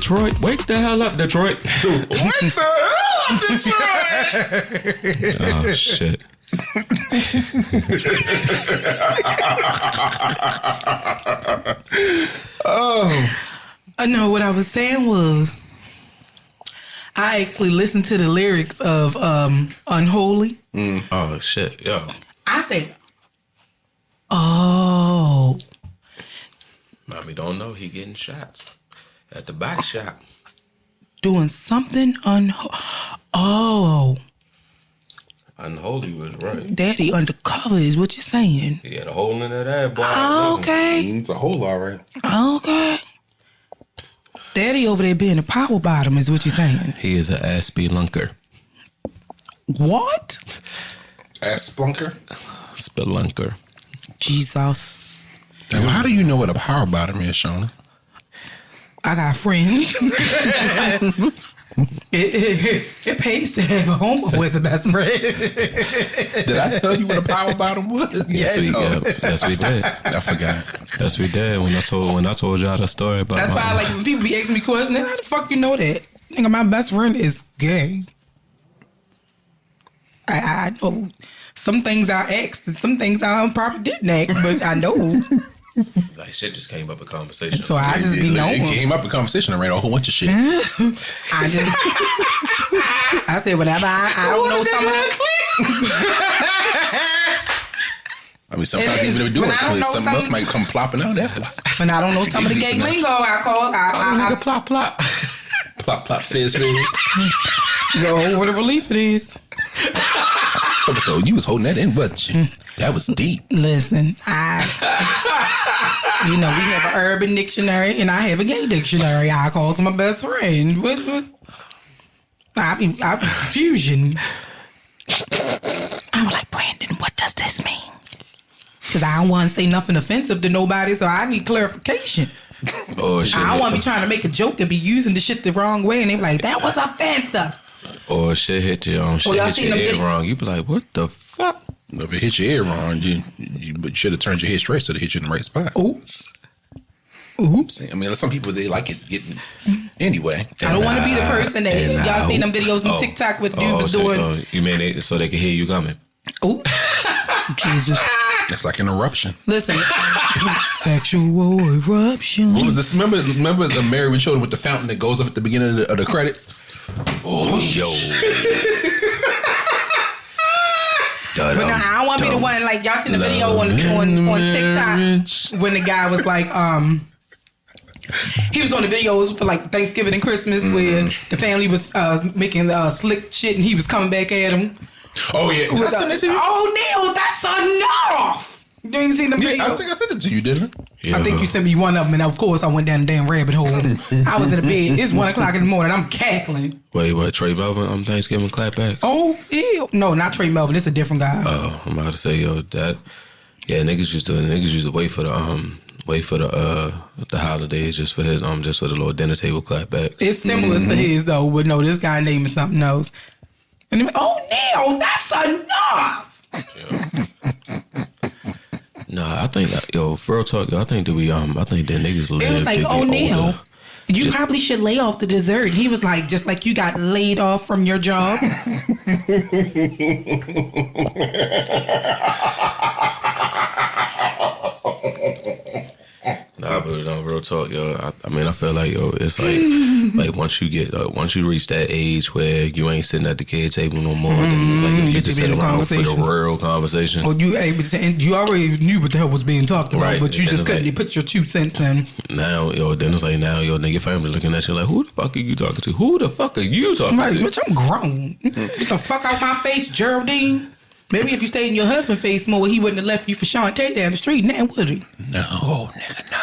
Detroit. Wake the hell up, Detroit. Wake the hell up, Detroit. Oh, shit. No, what I was saying was I actually listened to the lyrics of Unholy. Oh, shit, yo. I said, oh. Mommy don't know he getting shots at the back shop. Doing something Oh. Unholy was right. Daddy undercover is what you're saying. He had a hole in that ass, boy. Okay. It's a hole, all right. Okay. Daddy over there being a power bottom is what you're saying. He is an ass spelunker. What? Ass splunker? Spelunker. Jesus. Now, how do you know what a power bottom is, Shauna? I got friends. It pays to have a homo as a best friend. Did I tell you what a power bottom was? Yes, we did. Yes, we did. I forgot. Yes, we did. When I told y'all the story about. That's why, like, when people be asking me questions, how the fuck you know that? Nigga, my best friend is gay. I know some things I asked and some things I probably didn't ask, but I know. Like, shit just came up in conversation. So I just be knowing. It came up in conversation and ran a whole bunch of shit. I said whatever. I don't know some of that. I mean, sometimes even if we do it, something else might come plopping out after. When I don't know some of the gay lingo, I call. I plop plop. Plop plop fizz fizz. Yo, what a relief it is. So you was holding that in, wasn't you? That was deep. Listen, we have an urban dictionary and I have a gay dictionary. I call to my best friend. What? I be confusion. I was like, Brandon, what does this mean? Because I don't want to say nothing offensive to nobody, so I need clarification. Oh shit! I don't want to be trying to make a joke and be using the shit the wrong way, and they be like, that was offensive. Or shit hit your own shit hit your head wrong. You be like, what the fuck? If it hit your head wrong, you should have turned your head straight so it hit you in the right spot. Ooh. Oops. I mean, some people, they like it getting... Anyway. I don't want to be the person that... Y'all seen them videos on TikTok with dudes doing... You mean it so they can hear you coming? Ooh. Jesus. It's like an eruption. Listen. Sexual eruption. What was this? Remember the Married with Children with the fountain that goes up at the beginning of the credits? Oh, yo. But no, I don't want to be the one, like, y'all seen the video on TikTok when the guy was like, he was on the videos for like Thanksgiving and Christmas where the family was making slick shit and he was coming back at him. Oh, yeah. Oh, Neil, that's enough. You ain't seen the video? I think I sent it to you, didn't I? Yeah. I think you sent me one of them, and of course I went down the damn rabbit hole. I was in the bed. It's 1 o'clock in the morning. I'm cackling. Wait, what? Trey Melvin on Thanksgiving clapback? Oh, ew. No, not Trey Melvin. It's a different guy. Oh, I'm about to say, yo, that. Yeah, niggas used to wait for the holidays just for his just for the little dinner table clapback. It's similar to his though, but no, this guy name is something else. And then, Neil, that's enough. Yeah. Nah, I think for real talk, I think that niggas live. It was like, Neil, you probably should lay off the dessert. He was like, just like you got laid off from your job. Nah, but real talk, yo. I mean, I feel like, yo, it's like once you reach that age where you ain't sitting at the kid table no more, then it's like you just sit around for the real conversation. Well, you already knew what the hell was being talked about, right, but you just couldn't put your 2 cents in. Now, then it's like nigga, your family looking at you like, who the fuck are you talking to? Who the fuck are you talking to? Bitch, I'm grown. Get the fuck out my face, Geraldine. Maybe if you stayed in your husband's face more, he wouldn't have left you for Shauna down the street now, would he? No, nigga, no.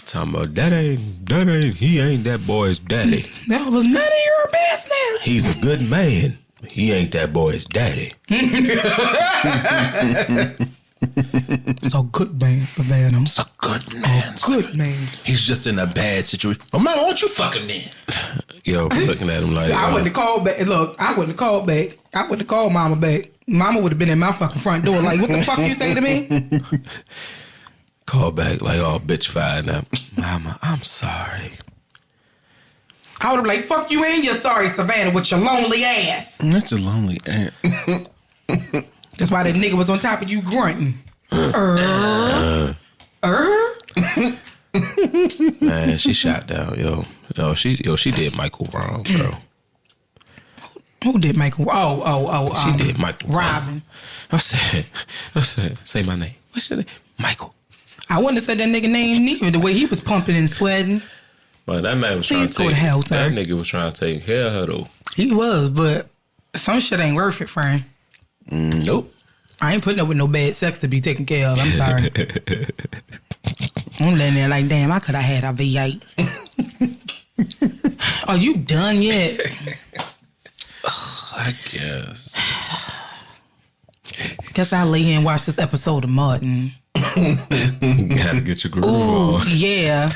Talking about he ain't that boy's daddy. That was none of your business. He's a good man. He ain't that boy's daddy. It's a good man, Savannah. It's a good man. Good man. He's just in a bad situation. Well, mama, why don't you fuck him then? Yo, looking at him like... I wouldn't have called back. Look, I wouldn't have called back. I wouldn't have called mama back. Mama would have been at my fucking front door like, what the fuck you say to me? Call back like, oh, bitch fired now. Mama, I'm sorry. I would have been like, fuck you and your sorry Savannah with your lonely ass. That's a lonely ass. That's why that nigga was on top of you grunting. Man, she shot down, yo. She did Michael wrong, bro. Who did Michael? She did Michael Robin. I said, say my name. What's your name? Michael. I wouldn't have said that nigga name neither. The way he was pumping and sweating. But that man was Please trying go to to hell, take. sir. That nigga was trying to take care of her though. He was, but some shit ain't worth it, friend. Nope. I ain't putting up with no bad sex to be taken care of. I'm sorry. I'm laying there like, damn, I could have had a V8. Are you done yet? I guess. Guess I'll lay here and watch this episode of Martin. Gotta get your groove Ooh, on. yeah.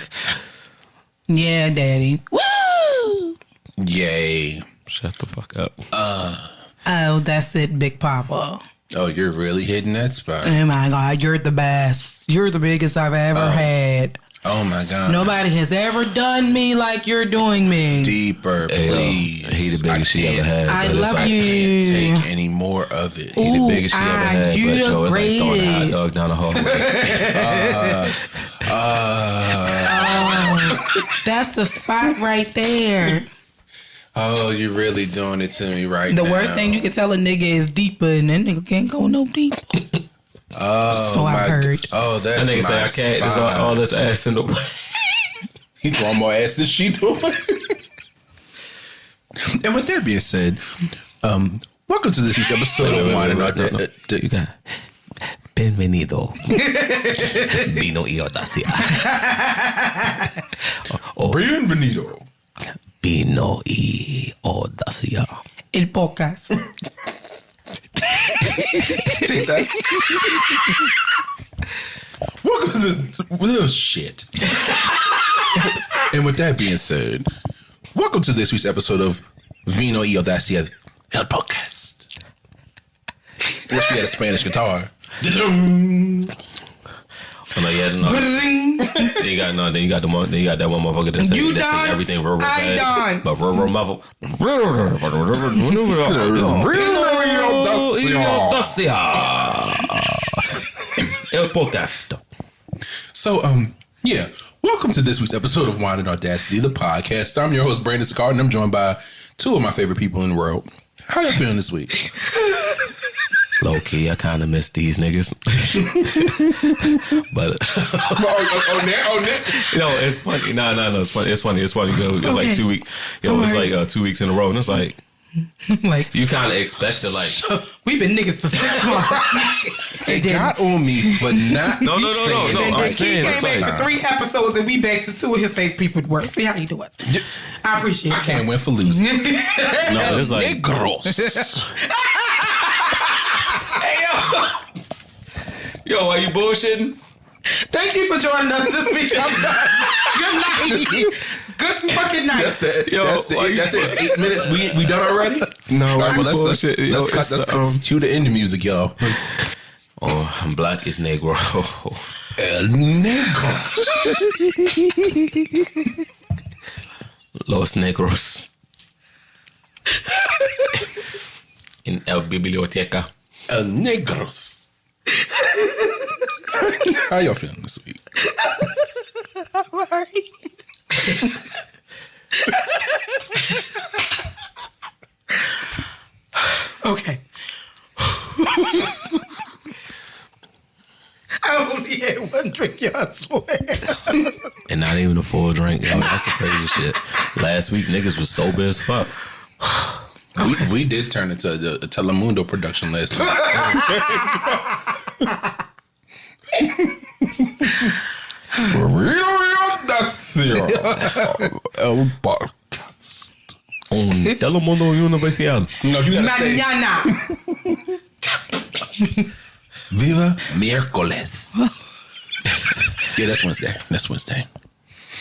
Yeah, daddy. Woo! Yay. Shut the fuck up. Oh, that's it, Big Papa. Oh, you're really hitting that spot. Oh my God, you're the best. You're the biggest I've ever had. Oh my God. Nobody has ever done me like you're doing me. Deeper, please. He the biggest she ever had. I but it's love like, you. I can't take any more of it. He the biggest she ever had. you But the Joe, it's like throwing a hot greatest. dog down the hallway. That's the spot right there. Oh, you're really doing it to me right The now. worst thing you can tell a nigga is deeper, and that nigga can't go no deeper. Oh, So I've heard. Oh, That that's nigga say my I can't. There's spot. all this ass in the way. He throwing more ass than she doing. And with that being said, welcome to this week's episode of Wine and You got Bienvenido. Vino y Audacia. Bienvenido. Vino y Audacia. El podcast. Take that. Welcome to this shit. And with that being said, welcome to this week's episode of Vino y Audacia, el podcast. Wish we had a Spanish guitar. Oh, no, yeah, no. Then you got that one motherfucker that You said done? everything real I fast. done. But real muffled. El podcast. So, yeah. Welcome to this week's episode of Wine and Audacity, the podcast. I'm your host, Brandon Sicard, and I'm joined by two of my favorite people in the world. How you feeling this week? Low key, I kind of miss these niggas. But you know, it's funny. No, it's funny. It's funny. It's like 2 weeks. It's like 2 weeks in a row, and it's like Like, you kind of expect to like. we've been niggas for 6 months. They got on me for not. No. And I'm then he saying, came it's back like- for 3 episodes, and we back to 2 of his favorite people at work. See how he do it. I appreciate I it. can't win for losing. No, it's like Negros. yo, are you bullshitting? Thank you for joining us this week. I'm done. Good night. Good fucking night. That's it. Yo, That's it. It's 8 minutes. We done already? No, All right, well, bullshit. Yo, let's cue the end music, y'all. Oh, I'm black is negro. El Negro. Los negros. In el biblioteca. El Negros. How y'all feeling this week? Okay. I only had 1 drink, y'all, I swear. And not even a full drink. Yo, that's the crazy shit. Last week, niggas was sober as fuck. We did turn into the Telemundo production last week. El podcast. Telemundo Universal. No, you gotta say Mañana. Viva Miércoles. Yeah, that's Wednesday.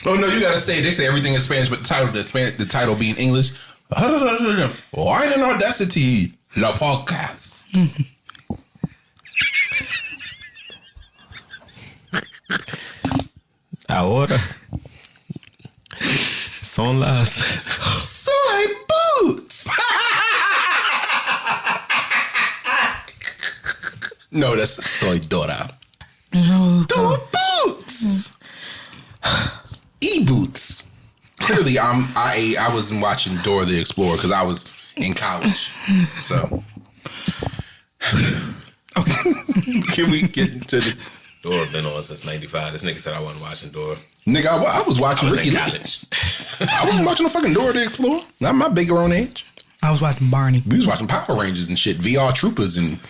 Oh no, you gotta say they say everything in Spanish, but the title being English. Wine and Audacity, la podcast. Son las. Soy boots. No, that's soy Dora. No. Dora boots. E-boots. Clearly, I wasn't watching Dora the Explorer because I was in college. So, okay. Can we get into the Dora been on since '95. This nigga said I wasn't watching Dora. Nigga, I was watching Ricky in Lee. college. I wasn't watching no fucking Dora the Explorer. Not my bigger own age. I was watching Barney. We was watching Power Rangers and shit. VR Troopers and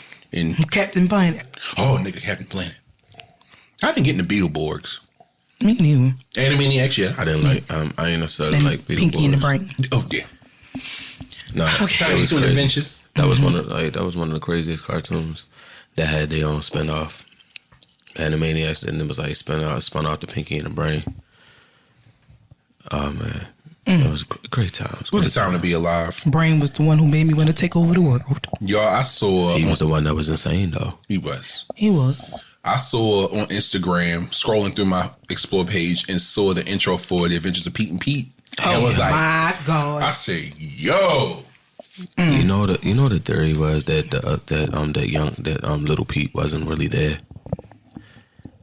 Captain Planet. oh, nigga, Captain Planet. I didn't get into Beetleborgs. Me neither. Animaniacs, yeah. I didn't like. I ain't necessarily And like Beetleborgs. Pinky in the Brain. Oh, yeah. No, Tiny Toon Adventures. That was one of the craziest cartoons that had their own spinoff. Animaniacs, and it was like spun off the Pinky in the Brain. Oh man, it was great times. What a time to be alive. Brain was the one who made me want to take over the world. Y'all, I saw. He was the one that was insane though. He was. He was. I saw on Instagram, scrolling through my Explore page, and saw the intro for The Adventures of Pete and Pete. And I was like, my God. I say, yo. You know the theory was that little Pete wasn't really there.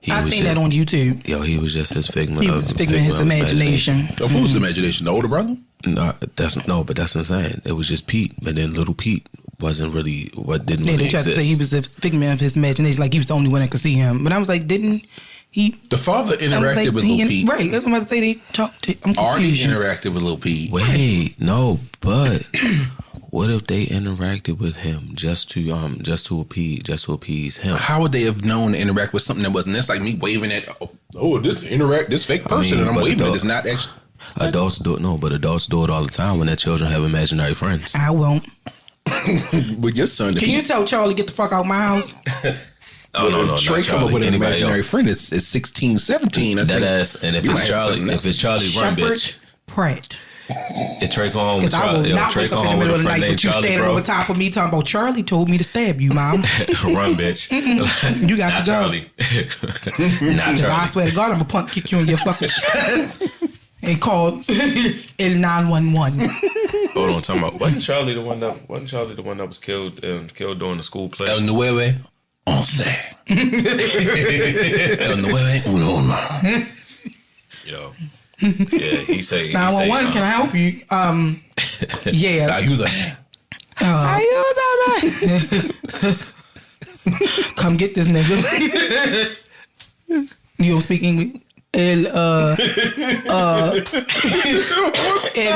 I seen that on YouTube. Yo, he was just his figment. He was figment of his imagination. Of whose imagination? The older brother? No, but that's what I'm saying. It was just Pete, but then little Pete wasn't really didn't really They tried exist. to say he was a figment of his imagination, like he was the only one that could see him. But I was like, didn't he? The father interacted with little Pete. Right, that's what I'm about to say. They talked to. I'm Artie confused. interacted with little Pete. Wait, no, but what if they interacted with him just to appease him? How would they have known to interact with something that wasn't? That's like me waving at this fake person, and I'm waving it. It's not actually. Adults do it, but adults do it all the time when their children have imaginary friends. I won't. With your son, Can you tell Charlie get the fuck out of my house? No, Trey come up with an imaginary friend. It's 16, 17. That ass, and if it's Charlie, run, bitch. Pratt. If Trey come home with Because I will not wake up in the middle of the night with you standing over top of me talking about Charlie told me to stab you, mom. Run, bitch. You got to go. Charlie. Not Because I Charlie. swear to God, I'm going to kick you in your fucking chest and call El 911. Hold on, talking about wasn't Charlie the one that was killed during the school play? El 911. El 911. Yo. Yeah, he say 911, can I help you? Yeah. Come get this nigga. You don't speak English? El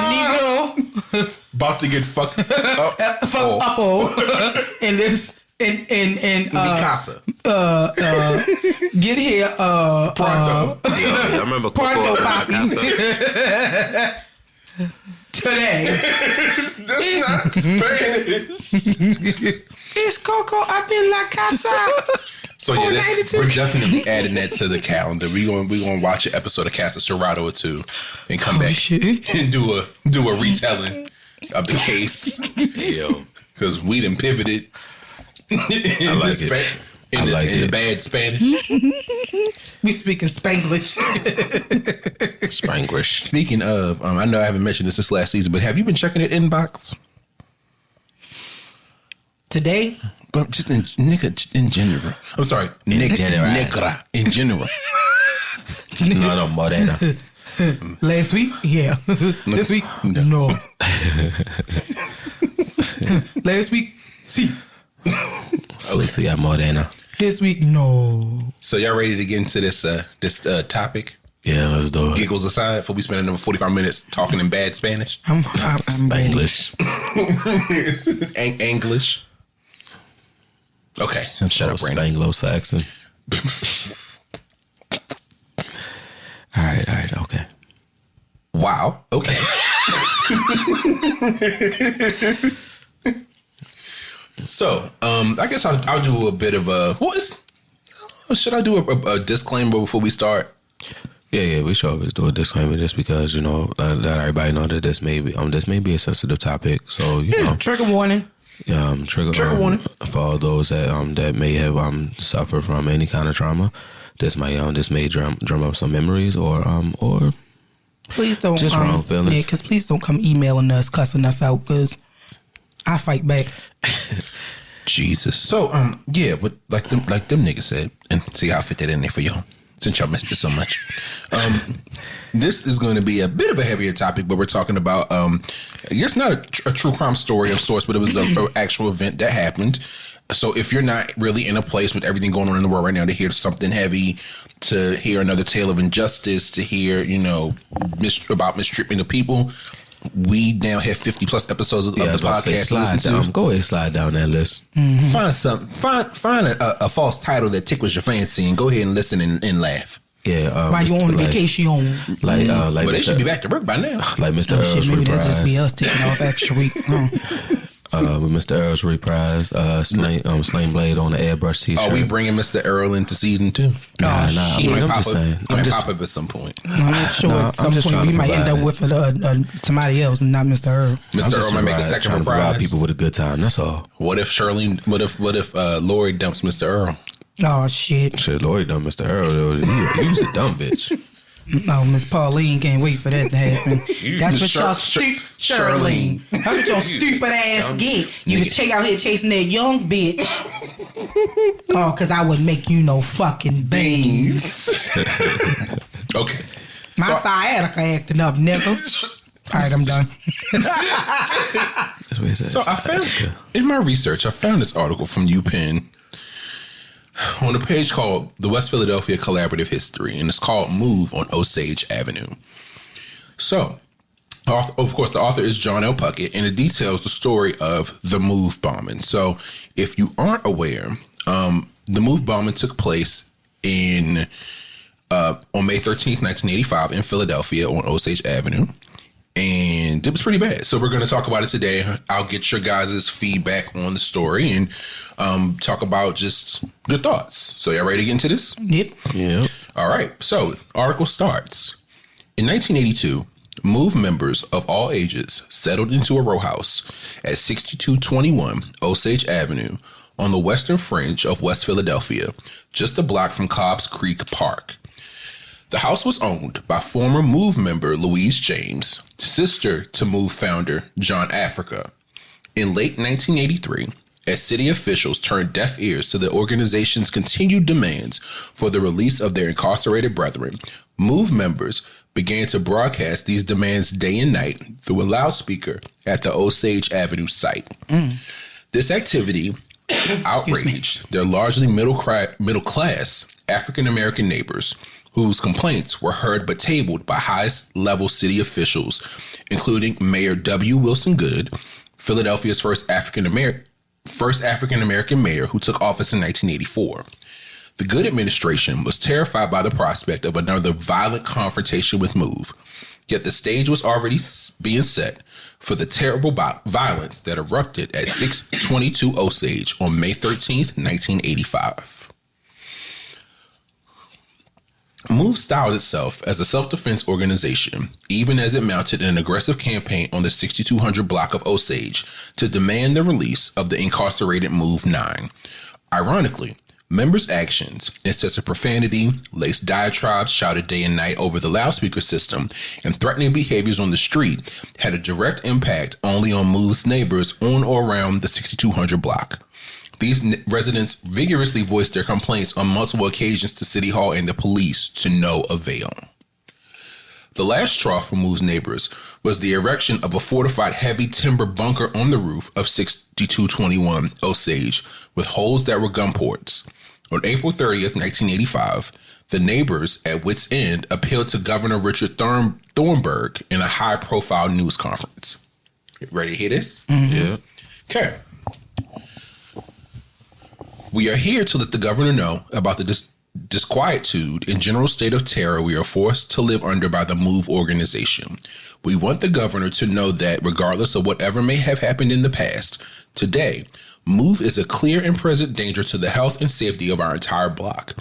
Negro. About to get fucked up. In this in casa. Get here Pronto. I remember Pronto, Coco papi. Today. That's not Spanish. It's Coco up in La Casa. So yeah, we're definitely adding that to the calendar. We gonna watch an episode of Casa Cerrado or two, and come back and do a retelling of the case. Yo, because we done pivoted. I like it. In the bad Spanish. We speaking Spanglish. Spanglish. Speaking of, I know I haven't mentioned this last season, but have you been checking your inbox Today? But just in general. I'm sorry, Negra in general. No, Morena. Last week, yeah. This week, no. Last week, see. Alicia Morena. This week, no. So y'all ready to get into this topic? Yeah, let's do it. Giggles aside, before we spend another 45 minutes talking in bad Spanish. I'm Spanglish. English. Okay, shut up, Brandon. Anglo-Saxon. All right, okay. Wow. Okay. So, I guess I'll do a bit of a. Should I do a disclaimer before we start? Yeah, we should always do a disclaimer just because let everybody know that this may be a sensitive topic. So trigger warning. Trigger warning for all those that may have suffered from any kind of trauma. This may drum up some memories or Please don't. Just wrong feelings. Yeah, because please don't come emailing us, cussing us out, because I fight back. Jesus. So, yeah, but like them niggas said, and see, I'll fit that in there for y'all, since y'all missed it so much. This is going to be a bit of a heavier topic, but we're talking about, I guess not a true crime story of sorts, but it was an actual event that happened. So if you're not really in a place with everything going on in the world right now to hear something heavy, to hear another tale of injustice, to hear, about mistreatment of people, we now have 50 plus episodes of the podcast to listen to. Go ahead, slide down that list. Mm-hmm. Find a false title that tickles your fancy and go ahead and listen and laugh. Yeah, while you on vacation, like but they should be back to work by now. Like Mr. Earl's maybe reprise. that's just be us taking off extra week. With Mr. Earl's reprise, Sling Blade on the airbrush t-shirt. Are we bringing Mr. Earl into season 2? Nah. He might I'm pop just saying. He might pop up at some point. I'm sure at some point we might end up with somebody else and not Mr. Earl. Mr. Earl might make a second trying to reprise. provide people with a good time. That's all. What if Lori dumps Mr. Earl? Oh shit! Shit, Lori done Mr. Earl. He was a dumb bitch. No, Miss Pauline can't wait for that to happen. That's what y'all Charlene. That's what your stupid ass get. You was out here chasing that young bitch. Oh, because I would make you no fucking beans. Okay. My sciatica acting up, nigga. All right, I'm done. So I found, in my research, I found this article from UPenn on a page called The West Philadelphia Collaborative History, and it's called Move on Osage Avenue. So, of course, the author is John L. Puckett, and it details the story of the Move bombing. So, if you aren't aware, the Move bombing took place on May 13th, 1985 in Philadelphia on Osage Avenue. And it was pretty bad. So we're going to talk about it today. I'll get your guys' feedback on the story and talk about just your thoughts. So y'all ready to get into this? Yep. All right. So article starts. In 1982, Move members of all ages settled into a row house at 6221 Osage Avenue on the western fringe of West Philadelphia, just a block from Cobb's Creek Park. The house was owned by former Move member Louise James, sister to Move founder John Africa. In late 1983, as city officials turned deaf ears to the organization's continued demands for the release of their incarcerated brethren, Move members began to broadcast these demands day and night through a loudspeaker at the Osage Avenue site. This activity outraged their largely middle-class African-American neighbors, whose complaints were heard but tabled by highest-level city officials, including Mayor W. Wilson Goode, Philadelphia's first African-American mayor who took office in 1984. The Goode administration was terrified by the prospect of another violent confrontation with Move, yet the stage was already being set for the terrible violence that erupted at 622 Osage on May 13th, 1985. Move styled itself as a self-defense organization, even as it mounted an aggressive campaign on the 6200 block of Osage to demand the release of the incarcerated Move 9. Ironically, members' actions, incessant profanity, laced diatribes shouted day and night over the loudspeaker system, and threatening behaviors on the street had a direct impact only on Move's neighbors on or around the 6200 block. These residents vigorously voiced their complaints on multiple occasions to City Hall and the police, to no avail. The last straw for Move's neighbors was the erection of a fortified heavy timber bunker on the roof of 6221 Osage with holes that were gun ports. On April 30th, 1985, the neighbors at wit's end appealed to Governor Richard Thornburgh in a high-profile news conference. Ready to hear this? Mm-hmm. Yeah. Okay. We are here to let the governor know about the disquietude and general state of terror we are forced to live under by the Move organization. We want the governor to know that regardless of whatever may have happened in the past, today, Move is a clear and present danger to the health and safety of our entire block.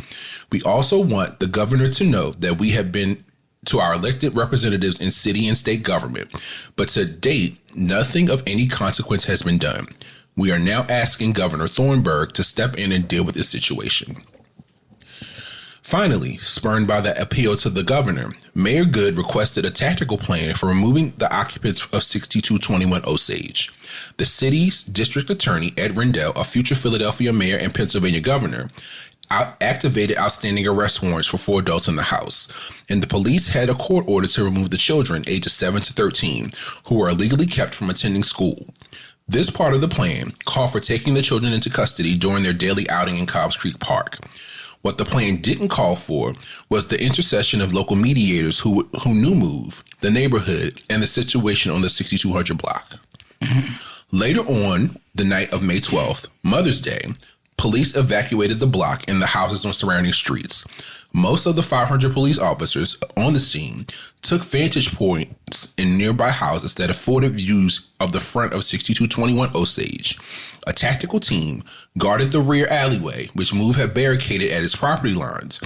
We also want the governor to know that we have been to our elected representatives in city and state government, but to date, nothing of any consequence has been done. We are now asking Governor Thornburgh to step in and deal with this situation. Finally, spurred by the appeal to the governor, Mayor Good requested a tactical plan for removing the occupants of 6221 Osage. The city's district attorney, Ed Rendell, a future Philadelphia mayor and Pennsylvania governor, activated outstanding arrest warrants for 4 adults in the house, and the police had a court order to remove the children ages 7 to 13 who were illegally kept from attending school. This part of the plan called for taking the children into custody during their daily outing in Cobbs Creek Park. What the plan didn't call for was the intercession of local mediators who knew Move, the neighborhood, and the situation on the 6200 block. Later on the night of May 12th, Mother's Day, police evacuated the block and the houses on surrounding streets. Most of the 500 police officers on the scene took vantage points in nearby houses that afforded views of the front of 6221 Osage. A tactical team guarded the rear alleyway, which Move had barricaded at its property lines,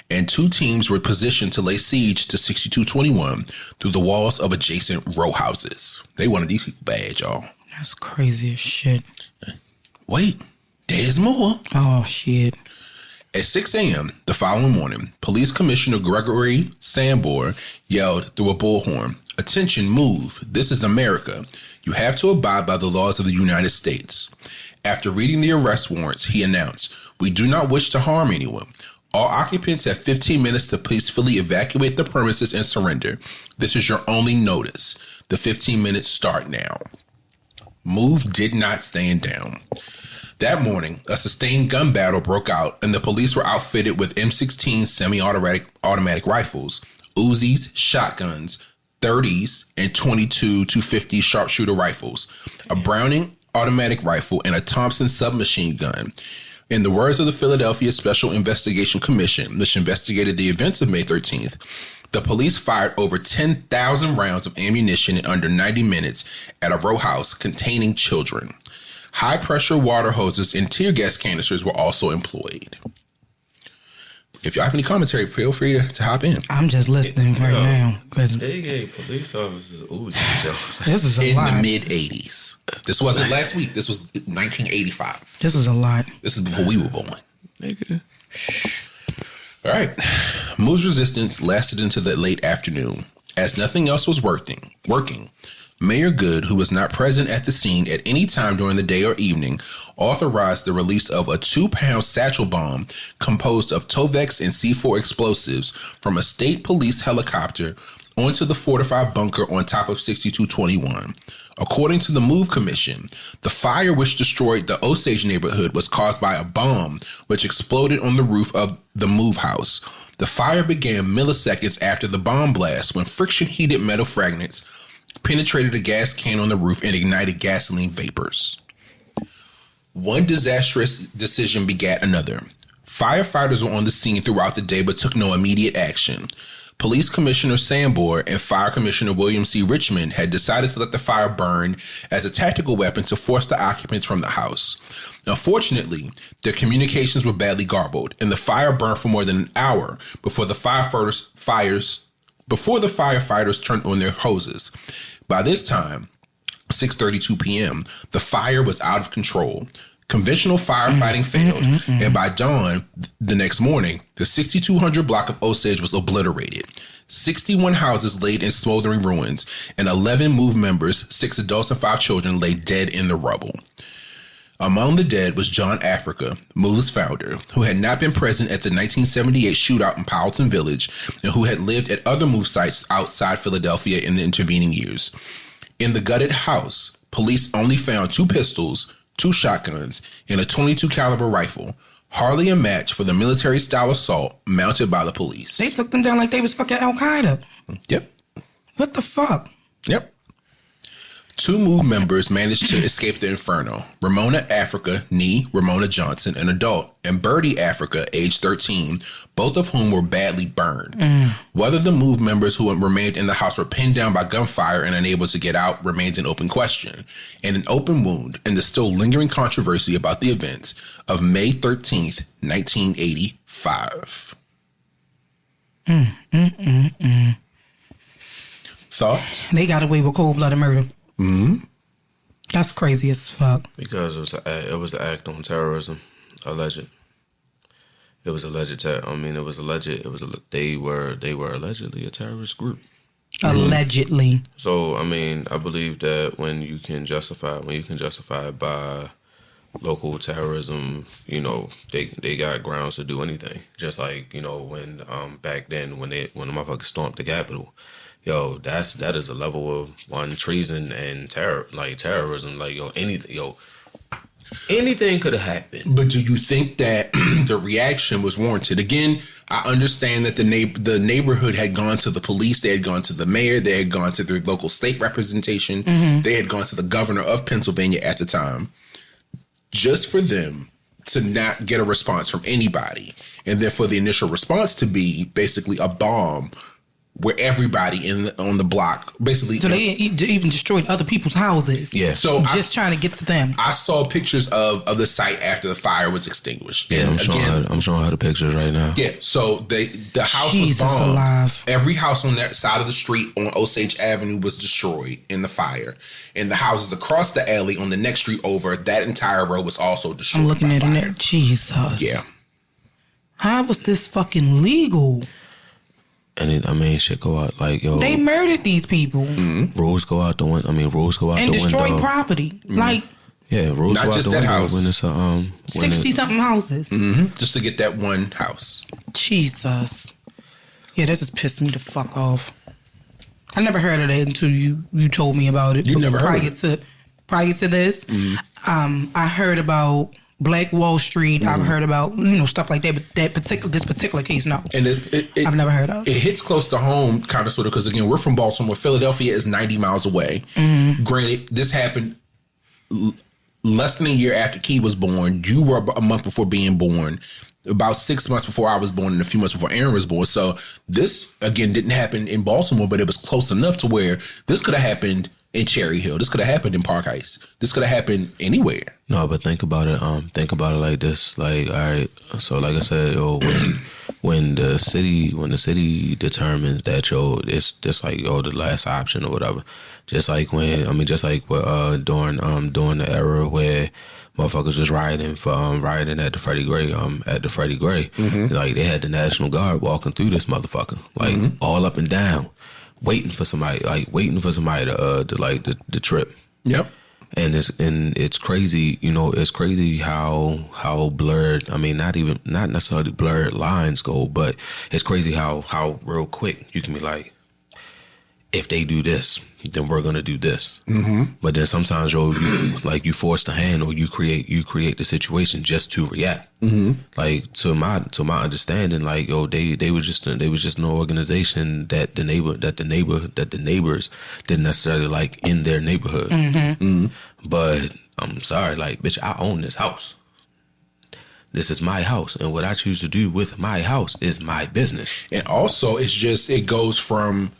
and 2 teams were positioned to lay siege to 6221 through the walls of adjacent row houses. They wanted these people bad, y'all. That's crazy as shit. Wait, there's more. Oh, shit. At 6 a.m. the following morning, Police Commissioner Gregory Sambor yelled through a bullhorn, "Attention, Move. This is America. You have to abide by the laws of the United States." After reading the arrest warrants, he announced, "We do not wish to harm anyone. All occupants have 15 minutes to peacefully evacuate the premises and surrender. This is your only notice. The 15 minutes start now." Move did not stand down. That morning, a sustained gun battle broke out, and the police were outfitted with M16 semi-automatic rifles, Uzis, shotguns, 30s, and 22 250 sharpshooter rifles, a Browning automatic rifle, and a Thompson submachine gun. In the words of the Philadelphia Special Investigation Commission, which investigated the events of May 13th, the police fired over 10,000 rounds of ammunition in under 90 minutes at a row house containing children. High-pressure water hoses and tear gas canisters were also employed. If y'all have any commentary, feel free to hop in. I'm just listening right now. They gave police officers Uzis. This is a in lot. the mid-'80s. This wasn't last week. This was 1985. This is a lot. This is before we were born. Nigga. All right. Move's resistance lasted into the late afternoon. As nothing else was working, Mayor Good, who was not present at the scene at any time during the day or evening, authorized the release of a 2-pound satchel bomb composed of Tovex and C4 explosives from a state police helicopter onto the fortified bunker on top of 6221. According to the Move Commission, the fire which destroyed the Osage neighborhood was caused by a bomb which exploded on the roof of the Move house. The fire began milliseconds after the bomb blast when friction-heated metal fragments penetrated a gas can on the roof and ignited gasoline vapors. One disastrous decision begat another. Firefighters were on the scene throughout the day but took no immediate action. Police Commissioner Sambor and Fire Commissioner William C. Richmond had decided to let the fire burn as a tactical weapon to force the occupants from the house. Unfortunately, their communications were badly garbled, and the fire burned for more than an hour before the firefighters turned on their hoses. By this time, 6:32 p.m., the fire was out of control. Conventional firefighting failed, and by dawn the next morning, the 6200 block of Osage was obliterated. 61 houses laid in smoldering ruins, and 11 Move members, 6 adults and 5 children, lay dead in the rubble. Among the dead was John Africa, Move's founder, who had not been present at the 1978 shootout in Powelton Village and who had lived at other Move sites outside Philadelphia in the intervening years. In the gutted house, police only found 2 pistols, 2 shotguns, and a .22 caliber rifle, hardly a match for the military-style assault mounted by the police. They took them down like they was fucking Al-Qaeda. Yep. What the fuck? Yep. 2 Move members managed to escape the inferno. Ramona Africa, nee Ramona Johnson, an adult, and Birdie Africa, age 13, both of whom were badly burned. Whether the Move members who remained in the house were pinned down by gunfire and unable to get out remains an open question, and an open wound in the still lingering controversy about the events of May 13th, 1985. Thoughts? They got away with cold-blooded murder. That's crazy as fuck. Because it was an act on terrorism, alleged. It was alleged. It was alleged. They were allegedly a terrorist group. Allegedly. So I believe that when you can justify it by local terrorism, they got grounds to do anything. Just like when back then when the motherfuckers stormed the Capitol. Yo, that is a level of treason and terrorism. Like anything could have happened. But do you think that the reaction was warranted? Again, I understand that the neighborhood had gone to the police, they had gone to the mayor, they had gone to their local state representation, they had gone to the governor of Pennsylvania at the time, just for them to not get a response from anybody, and then for the initial response to be basically a bomb where everybody on the block basically. So they even destroyed other people's houses. Yeah. So trying to get to them. I saw pictures of the site after the fire was extinguished. Yeah, and I'm showing her the pictures right now. Yeah. So the house Jesus was bombed. Alive. Every house on that side of the street on Osage Avenue was destroyed in the fire, and the houses across the alley on the next street over, that entire row was also destroyed. I'm looking by at fire. it. Jesus. Yeah. How was this fucking legal? And shit go out like yo. They murdered these people. Rules go out the window. Rules go out the window. And destroyed property. Like rules not go out just the that window house. when it's 60-something houses. Just to get that one house. Jesus. Yeah, that just pissed me the fuck off. I never heard of that until you told me about it. You never heard of it? Prior to this, I heard about Black Wall Street. I've heard about stuff like that, but this particular case, no. And I've never heard of. It hits close to home, kind of, sort of, because again, we're from Baltimore. Philadelphia is 90 miles away. Granted, this happened less than a year after Key was born. You were a month before being born. About 6 months before I was born and a few months before Aaron was born. So this, again, didn't happen in Baltimore, but it was close enough to where this could have happened in Cherry Hill. This could have happened in Park Heights. This could have happened anywhere. No, but think about it. Think about it like this. Like, all right. So, like I said, when the city determines that it's just like the last option or whatever. Just like during the era where motherfuckers was rioting at the Freddie Gray, like they had the National Guard walking through this motherfucker, like all up and down, waiting for somebody to trip. Yep. And it's crazy, it's crazy how blurred, not necessarily blurred lines go, but it's crazy how real quick you can be like, if they do this, then we're gonna do this. But then sometimes you force the hand, or you create the situation just to react. Like to my understanding, like they was just an organization that the neighbors didn't necessarily like in their neighborhood. But I'm sorry, like, bitch, I own this house. This is my house, and what I choose to do with my house is my business. And also, it goes from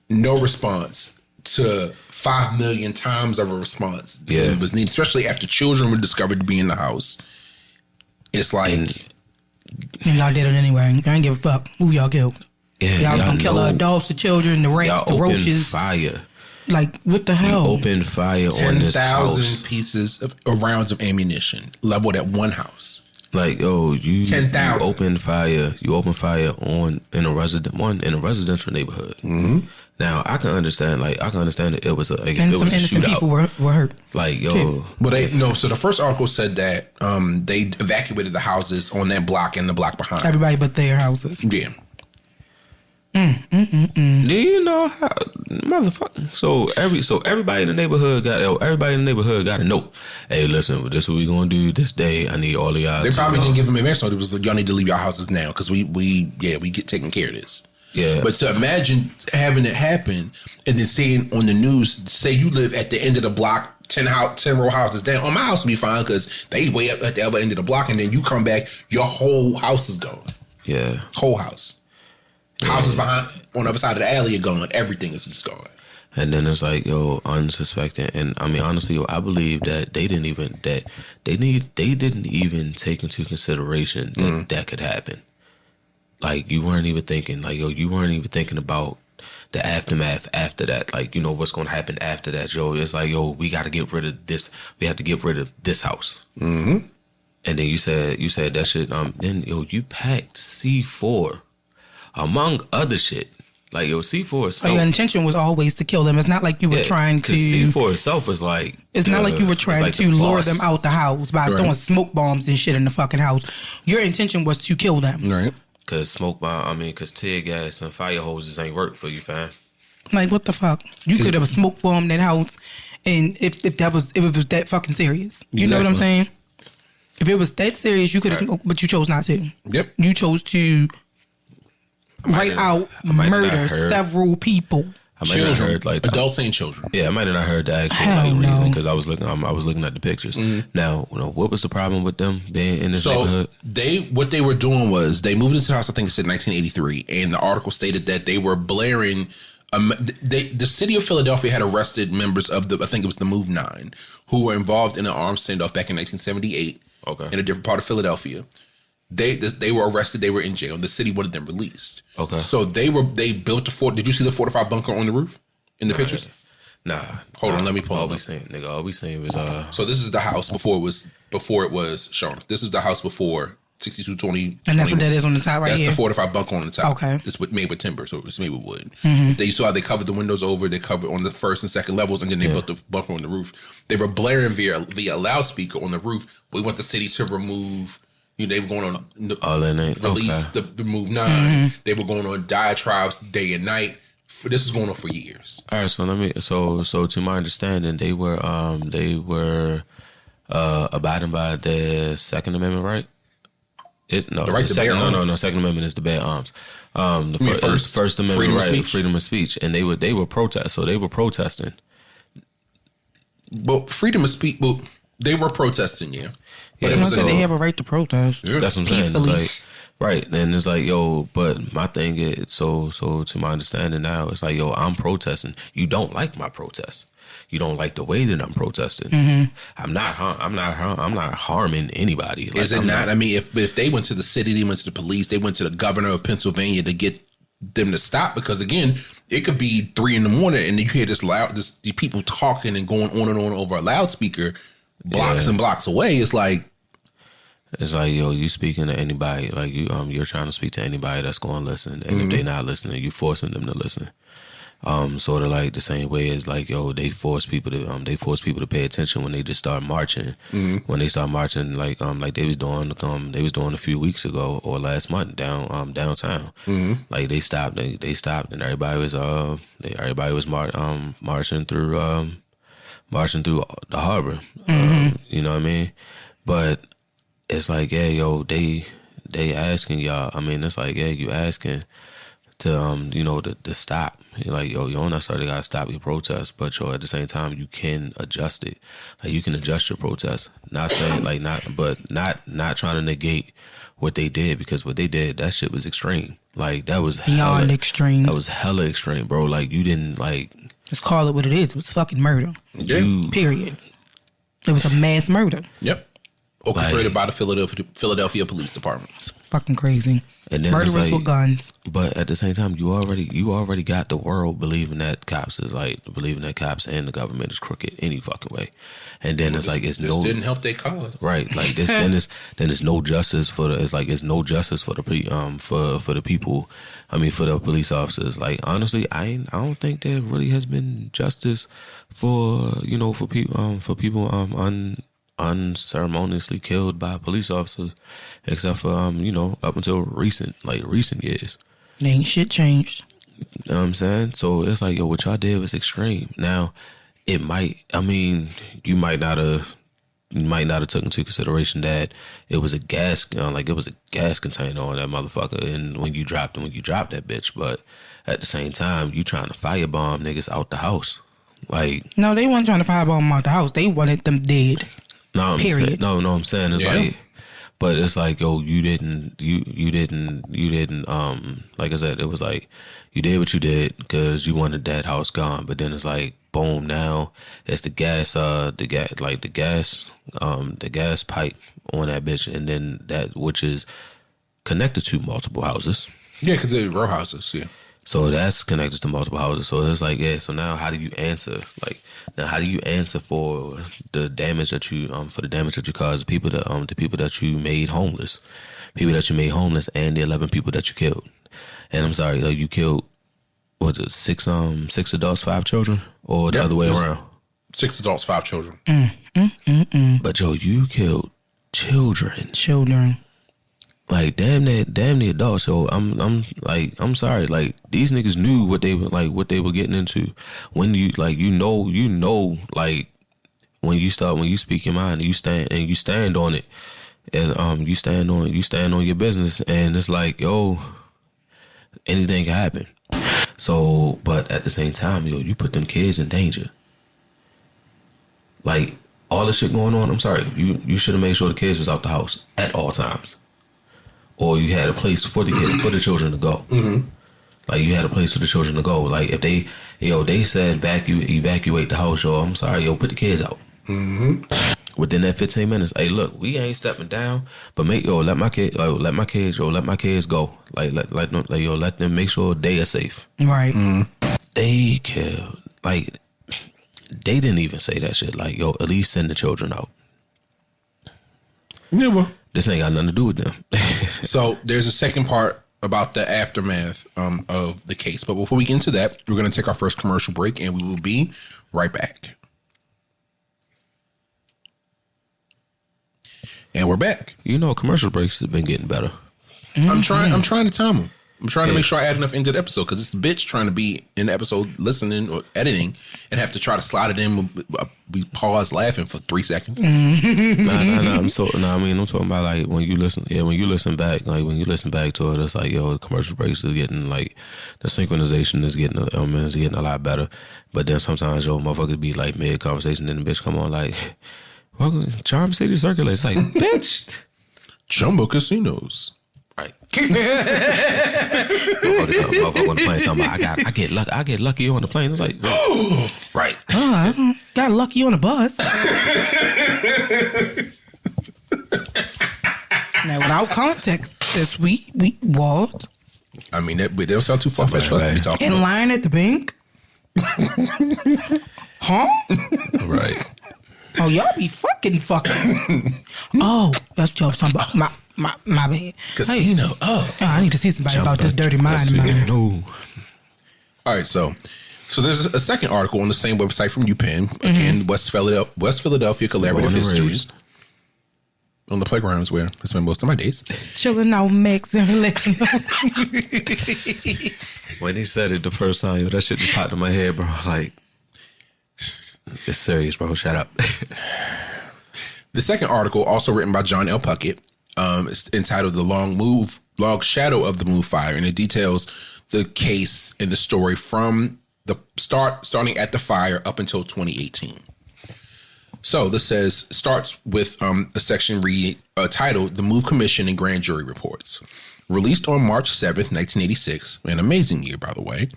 no response to 5 million times of a response that was needed, especially after children were discovered to be in the house. It's like, and y'all did it anyway. I ain't give a fuck who y'all killed. Yeah, y'all gonna kill the adults, the children, the rats, the roaches. Fire. Like, what the hell? You opened fire on this house. 10,000 pieces of rounds of ammunition leveled at one house. Like, you 10,000. You open fire in a residential neighborhood. Now I can understand that it was a and it some was a innocent shootout. people were hurt. Like, So the first article said that they evacuated the houses on that block and the block behind. Everybody but their houses. Yeah. Do you know how, motherfucker? So everybody in the neighborhood got a note. Hey, listen, this is what we gonna do this day. I need all of y'all. They probably didn't give them advance notice. It was like, y'all need to leave your houses now because we get taking care of this. Yeah. But to imagine having it happen and then seeing on the news, say you live at the end of the block, 10 row houses down. Oh, my house will be fine because they way up at the other end of the block, and then you come back, your whole house is gone. Yeah. Whole house. Houses behind on the other side of the alley are gone. Everything is just gone. And then it's like, unsuspecting. And I mean, honestly, I believe that they didn't even take into consideration that that could happen. Like, you weren't even thinking, about the aftermath after that. Like, what's going to happen after that, It's like, we got to get rid of this. We have to get rid of this house. And then you said that shit. Then you packed C4 among other shit. Like C4 itself. So your intention was always to kill them. It's not like you were trying to. C4 itself is like. It's not like you were trying to lure them out the house by throwing smoke bombs and shit in the fucking house. Your intention was to kill them. Right. Because because tear gas and fire hoses ain't work for you, fam. Like, what the fuck? You could have smoke bombed that house, and if it was that fucking serious, you know what I'm saying? If it was that serious, you could have smoked, but you chose not to. Yep. You chose to murder several people. I might have heard like adults and children. Yeah, I might have not heard the actual reason because I was looking at the pictures. Now, what was the problem with them being in this neighborhood? What they were doing was they moved into the house. I think it said 1983, and the article stated that they were blaring. The city of Philadelphia had arrested members of I think it was the Move 9, who were involved in an armed standoff back in 1978. Okay. In a different part of Philadelphia. They were arrested. They were in jail. The city wanted them released. Okay. So they built the fort. Did you see the fortified bunker on the roof in the pictures? Nah. Hold on. Let me pull all it we up. saying, nigga. All we saying was So this is the house before it was Shauna. This is the house before 6220. And that's what that is on the top right here. That's the here. fortified bunker on the top. Okay. It's made with timber, so it's made with wood. Mm-hmm. You saw how they covered the windows over. They covered on the first and second levels, and then they built the bunker on the roof. They were blaring via loudspeaker on the roof. We want the city to remove. They were going on release the Move 9. Mm-hmm. They were going on diatribes day and night. This was going on for years. all right. So so to my understanding, they were abiding by the Second Amendment, right? The right to bear arms. No. Second Amendment is to bear arms. First Amendment, freedom of speech, and they were protest. So they were protesting. But freedom of speech. Well, they were protesting, yeah. But they have a right to protest. Yeah. That's what I'm saying. It's like, right, and it's like, but my thing is, so to my understanding now, it's like, I'm protesting. You don't like my protest. You don't like the way that I'm protesting. Mm-hmm. I'm not harming anybody. Like, is it not? I mean, if they went to the city, they went to the police, they went to the governor of Pennsylvania to get them to stop, because again, it could be 3 a.m. and you hear these people talking and going on and on over a loudspeaker, blocks and blocks away. It's like, you speaking to anybody, like you're trying to speak to anybody that's going to listen, and if they're not listening, you forcing them to listen. Sort of like the same way as like, they force people to pay attention when they just start marching. When they start marching, like they was doing a few weeks ago or last month downtown. Like they stopped, and everybody was marching through the harbor. You know what I mean? But it's like, they asking y'all. I mean, it's like, you asking to to stop. You're like, you don't necessarily gotta stop your protest, but at the same time you can adjust it. Like you can adjust your protest. Not saying not trying to negate what they did, because what they did, that shit was extreme. Like that was beyond extreme. That was hella extreme, bro. Like you didn't like. Let's call it what it is. It was fucking murder. Period. It was a mass murder. Yep. Orchestrated by the Philadelphia Police Department. It's fucking crazy. And then murderers with guns. But at the same time, you already got the world believing that cops and the government is crooked any fucking way. And then it's like, this didn't help their cause, right? Like this, then it's no justice for the. It's like it's no justice for the for the people. I mean, for the police officers. Like honestly, I don't think there really has been justice for people unceremoniously killed by police officers, except for up until recent years. Ain't shit changed. You know what I'm saying? So it's like, what y'all did was extreme. Now, you might not have took into consideration that it was a gas container on that motherfucker, and when you dropped that bitch. But at the same time, you trying to firebomb niggas out the house. Like, no, they weren't trying to firebomb them out the house. They wanted them dead. No, period. I'm saying it's like, but it's like, you didn't, like I said, it was like, you did what you did because you wanted that house gone, but then it's like, boom, now it's the gas pipe on that bitch, and then that, which is connected to multiple houses. Yeah, because they're row houses, yeah. So that's connected to multiple houses. So it's like, yeah. So now, how do you answer? Like, now how do you answer for the damage that you caused? The people that you made homeless, and the 11 people that you killed. And I'm sorry, like you killed, was it six adults, 5 children, or the other way around? 6 adults, 5 children. But Joe, you killed Children. Like damn the adults. So I'm sorry. Like these niggas knew what they were getting into. When you like you know like when you speak your mind and you stand on it, and you stand on your business, and it's like, yo, anything can happen. So, but at the same time, yo, you put them kids in danger. Like all this shit going on, I'm sorry, you should have made sure the kids was out the house at all times. Or you had a place for the children to go. Mm-hmm. Like you had a place for the children to go. Like if they said evacuate the house, yo, I'm sorry, yo, put the kids out. Mm-hmm. Within that 15 minutes, hey, look, we ain't stepping down, but let my kids go. Let them make sure they are safe. Right. Mm-hmm. They killed. Like they didn't even say that shit. Like, yo, at least send the children out. Yeah, well. This ain't got nothing to do with them. So there's a second part about the aftermath of the case. But before we get into that, we're going to take our first commercial break, and we will be right back. And we're back. You know, commercial breaks have been getting better. Mm-hmm. I'm trying to time them. I'm trying to make sure I add enough into the episode, because it's a bitch trying to be in the episode listening or editing and have to try to slide it in. We pause laughing for 3 seconds. Mm-hmm. I'm talking about like when you listen back to it, it's like, yo, the commercial breaks is getting like the synchronization is getting a lot better. But then sometimes, yo, motherfuckers be like mid conversation, then the bitch come on like, welcome, Charm City Circulates. Like, bitch, Jumbo Casinos. Right. Motherfucker on the plane talking about I get lucky on the plane. It's like, right. I got lucky on the bus. Now, without context, this week we walked. I mean, that don't sound too far-fetched for us to be talking in about. line at the bank. Huh? Right. Oh, y'all be fucking. Oh, that's what y'all was talking about. My bad. Casino. Oh, I need to see somebody about this dirty mind of mine. No. All right, so there's a second article on the same website from UPenn. Again, West Philadelphia Collaborative Histories. On the playgrounds where I spend most of my days. Chilling out, Max and Lex. When he said it the first time, yo, that shit just popped in my head, bro. Like, it's serious, bro. Shut up. The second article, also written by John L. Puckett, is entitled "The Long Shadow of the Move Fire," and it details the case and the story from the starting at the fire up until 2018. So this starts with a section titled "The Move Commission and Grand Jury Reports." Released on March 7th, 1986, an amazing year, by the way,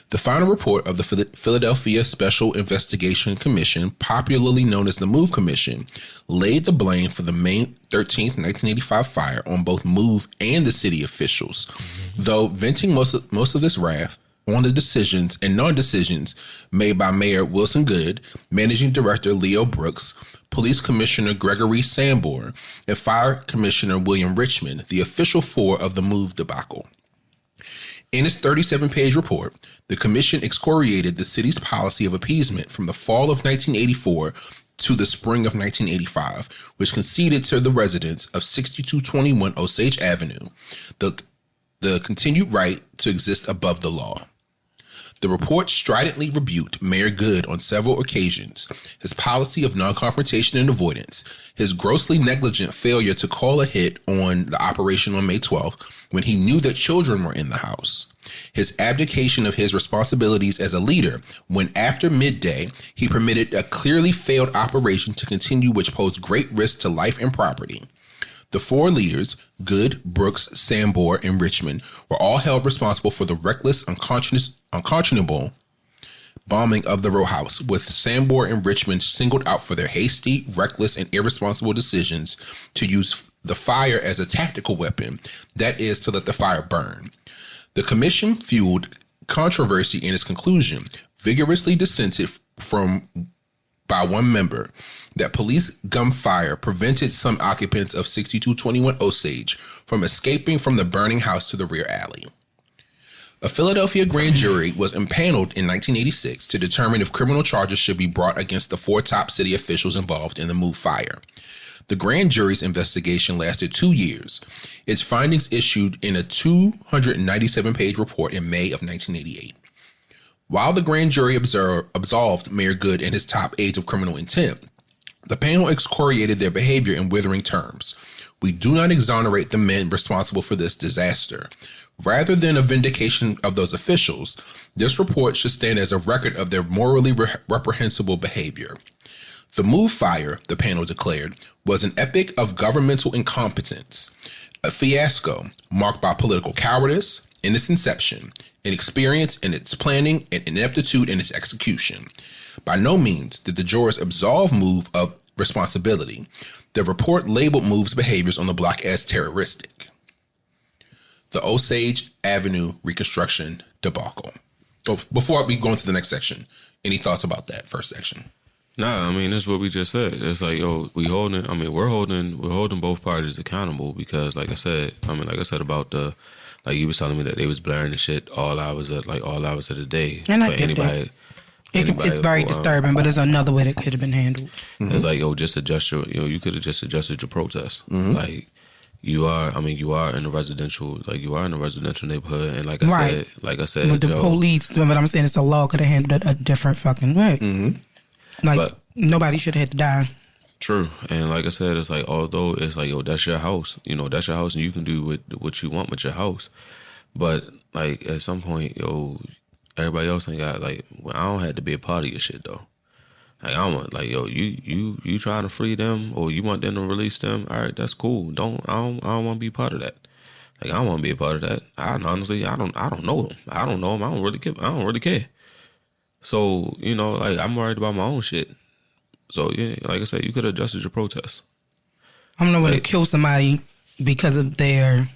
the final report of the Philadelphia Special Investigation Commission, popularly known as the Move Commission, laid the blame for the May 13th, 1985 fire on both Move and the city officials, though venting most of this wrath on the decisions and non-decisions made by Mayor Wilson Goode, Managing Director Leo Brooks, Police Commissioner Gregory Sambor, and Fire Commissioner William Richmond, the official 4 of the Move debacle. In its 37-page report, the commission excoriated the city's policy of appeasement from the fall of 1984 to the spring of 1985, which conceded to the residents of 6221 Osage Avenue the continued right to exist above the law. The report stridently rebuked Mayor Goode on several occasions, his policy of non-confrontation and avoidance, his grossly negligent failure to call a hit on the operation on May 12th when he knew that children were in the house, his abdication of his responsibilities as a leader when after midday he permitted a clearly failed operation to continue which posed great risk to life and property. The 4 leaders, Goode, Brooks, Sambor, and Richmond, were all held responsible for the reckless, unconscionable bombing of the row house, with Sambor and Richmond singled out for their hasty, reckless, and irresponsible decisions to use the fire as a tactical weapon, that is, to let the fire burn. The commission fueled controversy in its conclusion, vigorously dissented by one member that police gunfire prevented some occupants of 6221 Osage from escaping from the burning house to the rear alley. A Philadelphia grand jury was impaneled in 1986 to determine if criminal charges should be brought against the 4 top city officials involved in the MOVE fire. The grand jury's investigation lasted 2 years. Its findings issued in a 297-page report in May of 1988. While the grand jury absolved Mayor Good and his top aides of criminal intent, the panel excoriated their behavior in withering terms. We do not exonerate the men responsible for this disaster. Rather than a vindication of those officials, this report should stand as a record of their morally reprehensible behavior. The MOVE fire, the panel declared, was an epic of governmental incompetence, a fiasco marked by political cowardice in its inception, inexperience in its planning, and ineptitude in its execution. By no means did the jurors absolve MOVE of responsibility. The report labeled MOVE's behaviors on the block as terroristic. The Osage Avenue Reconstruction debacle. Oh, before we go into the next section, any thoughts about that first section? Nah, I mean, that's what we just said. It's like, yo, we're holding both parties accountable because, like I said about the, like you was telling me that they was blaring the shit all hours of the day. And I get that. It's very disturbing, but there's another way that could have been handled. Mm-hmm. It's like, yo, just adjust you could have just adjusted your protest. Mm-hmm. Like, you are in a residential neighborhood, and like I said, with the police, what I'm saying is the law could have handled it a different fucking way. Mm-hmm. Nobody should have had to die. True. And like I said, it's like, although it's like, yo, that's your house. That's your house and you can do what you want with your house. But like at some point, yo, everybody else ain't got I don't have to be a part of your shit though. Like I don't want you trying to free them or you want them to release them, all right, that's cool. I don't want to be part of that. Like I don't want to be a part of that. I don't know them. I don't know them. I don't really care. So, I'm worried about my own shit. So, yeah, like I said, you could have adjusted your protest. I'm not going to kill somebody because of their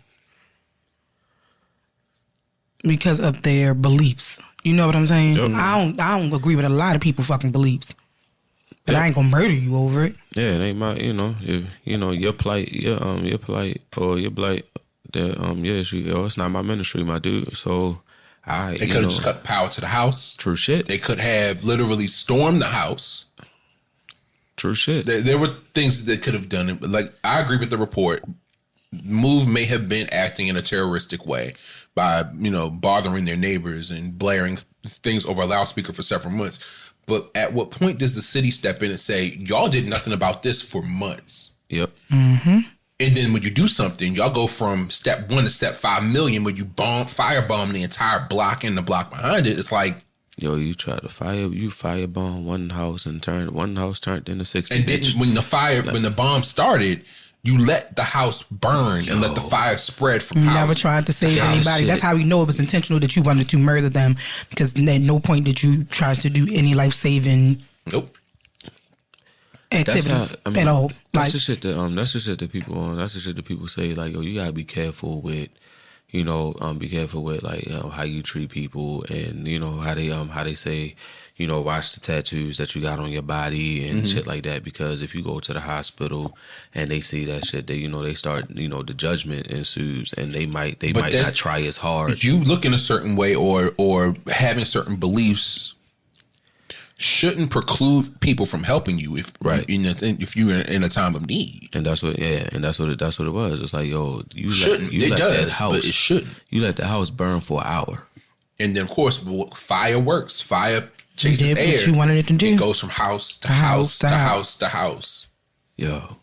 beliefs. You know what I'm saying? Yep. I don't agree with a lot of people's fucking beliefs. But I ain't going to murder you over it. Yeah, it ain't my, if, your plight, your plight or your blight, it's not my ministry, my dude. So... They could have just cut power to the house. True shit. They could have literally stormed the house. True shit. There were things that they could have done. Like, I agree with the report. MOVE may have been acting in a terroristic way by, bothering their neighbors and blaring things over a loudspeaker for several months. But at what point does the city step in and say, y'all did nothing about this for months? Yep. Mm-hmm. And then when you do something, y'all go from step 1 to step 5 million when you firebomb the entire block and the block behind it. It's like, yo, you tried to firebomb one house and one house turned into 60. And then when the bomb started, you let the house burn and let the fire spread from house. Never tried to save anybody. Shit. That's how we know it was intentional that you wanted to murder them, because at no point did you try to do any life-saving. Nope. Activities at all. That's the shit that people say, like, yo, you gotta be careful with, how you treat people, and how they say, watch the tattoos that you got on your body and shit like that, because if you go to the hospital and they see that shit, they start, the judgment ensues, and they might not try as hard. You look in a certain way or having certain beliefs shouldn't preclude people from helping you if you're in a time of need. And that's what it was. It's like, yo, you let that house, but it shouldn't. You let the house burn for an hour, and then of course fire works. Fire chases air. What you wanted it to do. It goes from house to house to house to house. Yo.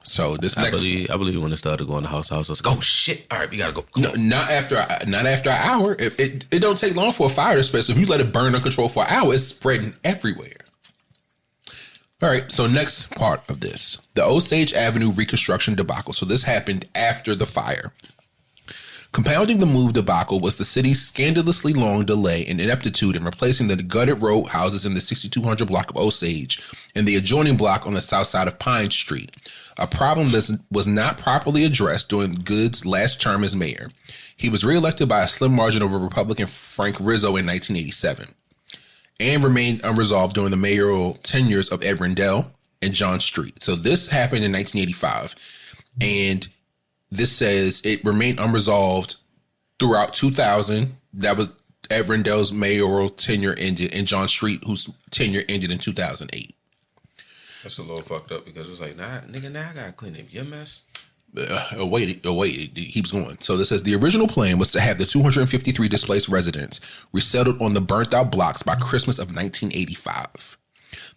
So I believe when it started going to house, I was like, oh shit! All right, we gotta go. No, not after an hour. It don't take long for a fire to spread. So if you let it burn uncontrolled for an hour, it's spreading everywhere. All right. So next part of this, the Osage Avenue reconstruction debacle. So this happened after the fire. Compounding the move debacle was the city's scandalously long delay and ineptitude in replacing the gutted row houses in the 6200 block of Osage and the adjoining block on the south side of Pine Street, a problem that was not properly addressed during Good's last term as mayor. He was reelected by a slim margin over Republican Frank Rizzo in 1987 and remained unresolved during the mayoral tenures of Ed Rendell and John Street. So this happened in 1985, and this says it remained unresolved throughout 2000. That was Ed Rendell's mayoral tenure ended, and John Street, whose tenure ended in 2008. That's a little fucked up because it's like, nah, nigga, now I gotta clean up your mess. Wait, it keeps going. So this says the original plan was to have the 253 displaced residents resettled on the burnt out blocks by Christmas of 1985.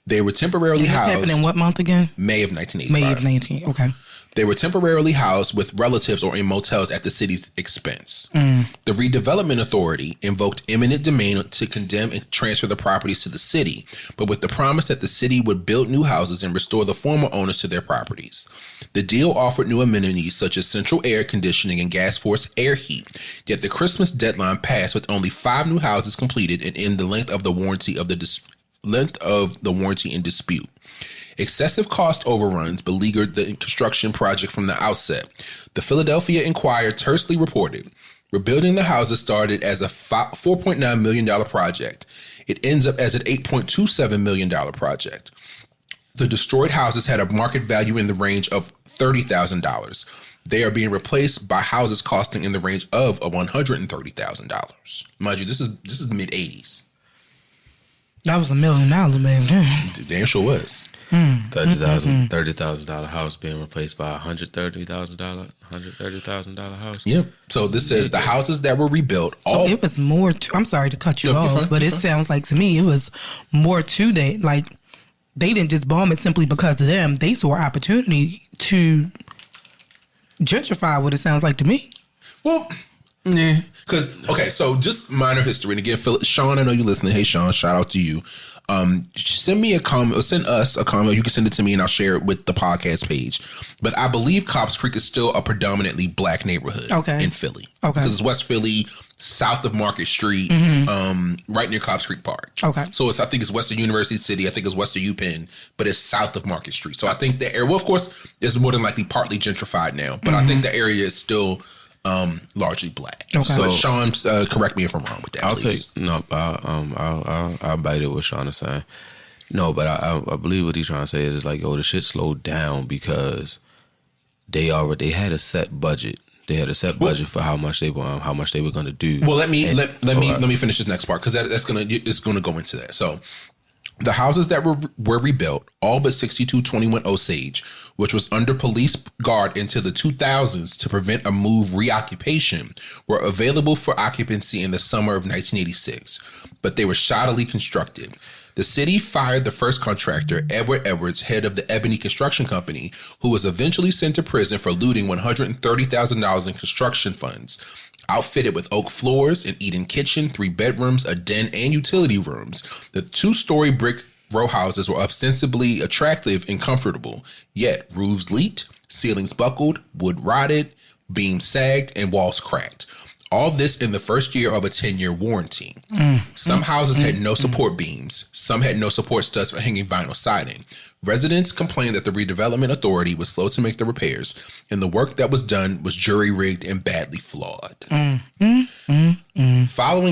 They were temporarily housed. This happened in what month again? May of 1985. May of 19. Okay. They were temporarily housed with relatives or in motels at the city's expense. The Redevelopment Authority invoked eminent domain to condemn and transfer the properties to the city, but with the promise that the city would build new houses and restore the former owners to their properties. The deal offered new amenities such as central air conditioning and gas force air heat, yet the Christmas deadline passed with only 5 new houses completed and in the length of the warranty in dispute. Excessive cost overruns beleaguered the construction project from the outset. The Philadelphia Inquirer tersely reported, rebuilding the houses started as a $4.9 million project. It ends up as an $8.27 million project. The destroyed houses had a market value in the range of $30,000. They are being replaced by houses costing in the range of $130,000. Mind you, this is the mid-'80s. That was $1 million, man. Damn sure was. $30,000 house being replaced by $130,000 house. Yep. So this says the houses that were rebuilt. So it was more. I'm sorry to cut you off, but it sounds like to me it was more to that. Like they didn't just bomb it simply because of them. They saw opportunity to gentrify. What it sounds like to me. Well. Yeah, because so just minor history, and again, Shauna, I know you listening. Hey, Sean, shout out to you. Send me a comment, or send us a comment. You can send it to me, and I'll share it with the podcast page. But I believe Cobbs Creek is still a predominantly black neighborhood in Philly. Okay, because it's West Philly, south of Market Street, right near Cobbs Creek Park. Okay, so I think it's west of University City. I think it's west of UPenn, but it's south of Market Street. So I think the area, well, of course, is more than likely partly gentrified now, but I think the area is still largely black. Okay. So Sean, correct me if I'm wrong with that. I'll bite it what Sean is saying. No, but I believe what he's trying to say is like, the shit slowed down because they had a set budget. They had a set budget for how much they were going to do. Well, let me finish this next part because it's gonna go into that. So. The houses that were rebuilt, all but 6221 Osage, which was under police guard into the 2000s to prevent a move reoccupation, were available for occupancy in the summer of 1986, but they were shoddily constructed. The city fired the first contractor, Edward Edwards, head of the Ebony Construction Company, who was eventually sent to prison for looting $130,000 in construction funds. Outfitted with oak floors, an eat-in kitchen, 3 bedrooms, a den, and utility rooms, the 2-story brick row houses were ostensibly attractive and comfortable, yet roofs leaked, ceilings buckled, wood rotted, beams sagged, and walls cracked. All this in the first year of a 10-year warranty. Some houses had no support beams. Some had no support studs for hanging vinyl siding. Residents complained that the Redevelopment Authority was slow to make the repairs, and the work that was done was jury-rigged and badly flawed. Following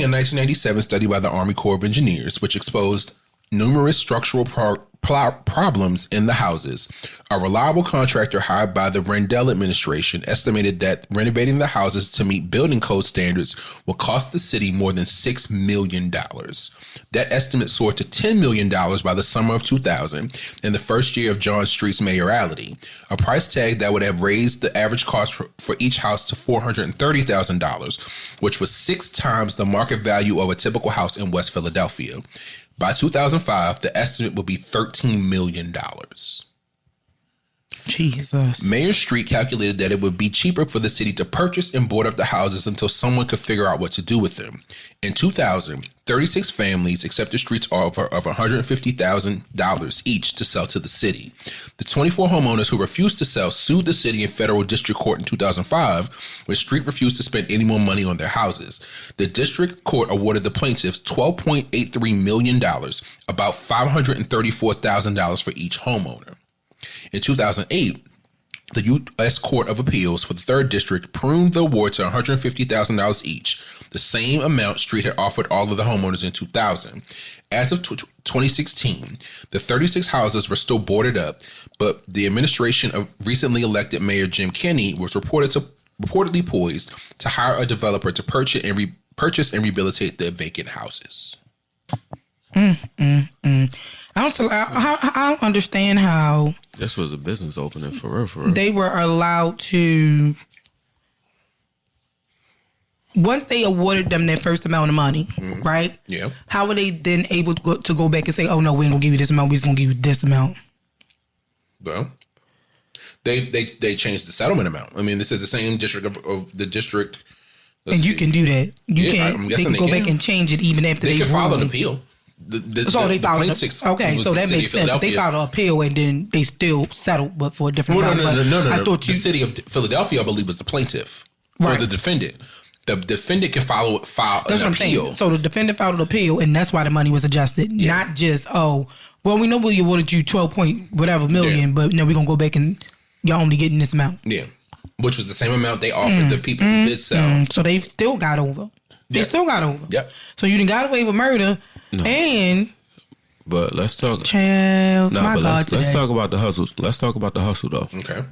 a 1997 study by the Army Corps of Engineers, which exposed numerous structural problems in the houses, a reliable contractor hired by the Rendell administration estimated that renovating the houses to meet building code standards will cost the city more than $6 million. That estimate soared to $10 million by the summer of 2000 in the first year of John Street's mayoralty, a price tag that would have raised the average cost for each house to $430,000, which was 6 times the market value of a typical house in West Philadelphia. By 2005, the estimate would be $13 million. Jesus. Mayor Street calculated that it would be cheaper for the city to purchase and board up the houses until someone could figure out what to do with them. In 2000, 36 families accepted Street's offer of $150,000 each to sell to the city. The 24 homeowners who refused to sell sued the city in federal district court in 2005, when Street refused to spend any more money on their houses. The district court awarded the plaintiffs $12.83 million, about $534,000 for each homeowner. In 2008, the U.S. Court of Appeals for the 3rd District pruned the award to $150,000 each, the same amount Street had offered all of the homeowners in 2000. As of 2016, the 36 houses were still boarded up, but the administration of recently elected Mayor Jim Kenney was reportedly poised to hire a developer to purchase and rehabilitate the vacant houses. I don't understand how this was a business opening for real. They were allowed to, once they awarded them their first amount of money, right? Yeah. How were they then able to go back and say, "Oh no, we ain't gonna give you this amount. We just gonna give you this amount"? Well, they changed the settlement amount. I mean, this is the same district of the district. And you can do that. You can. They can go back and change it even after they can file an appeal. They filed. Okay, so that makes sense. They filed an appeal and then they still settled, but for a different amount. No. I thought the city of Philadelphia, I believe, was the plaintiff or the defendant. The defendant can file that's an what I'm appeal. saying. So the defendant filed an appeal, and that's why the money was adjusted. Yeah. Not just we know we awarded you 12 point whatever million, but now we're gonna go back and y'all only getting this amount. Yeah, which was the same amount they offered the people who did sell. So they still got over. They still got over. Yep. So you done got away with murder, and. But let's talk. Child, let's talk about the hustle. Let's talk about the hustle though. Okay.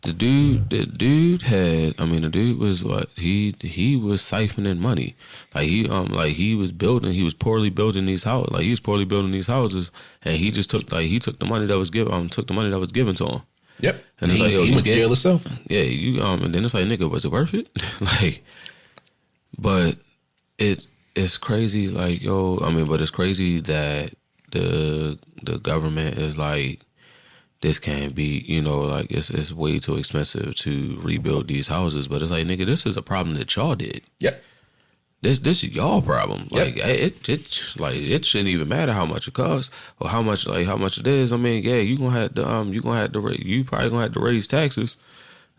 The dude was what? He was siphoning money. He was poorly building these houses. Like he was poorly building these houses, and he just took the money that was given to him. Yep. And it's he went to jail himself. Yeah, and then it's like, nigga, was it worth it? But it's crazy, but it's crazy that the government is like, this can't be, it's way too expensive to rebuild these houses. But it's like, nigga, this is a problem that y'all did. Yep. This is y'all problem. Like it shouldn't even matter how much it costs or how much it is. I mean, yeah, you probably gonna have to raise taxes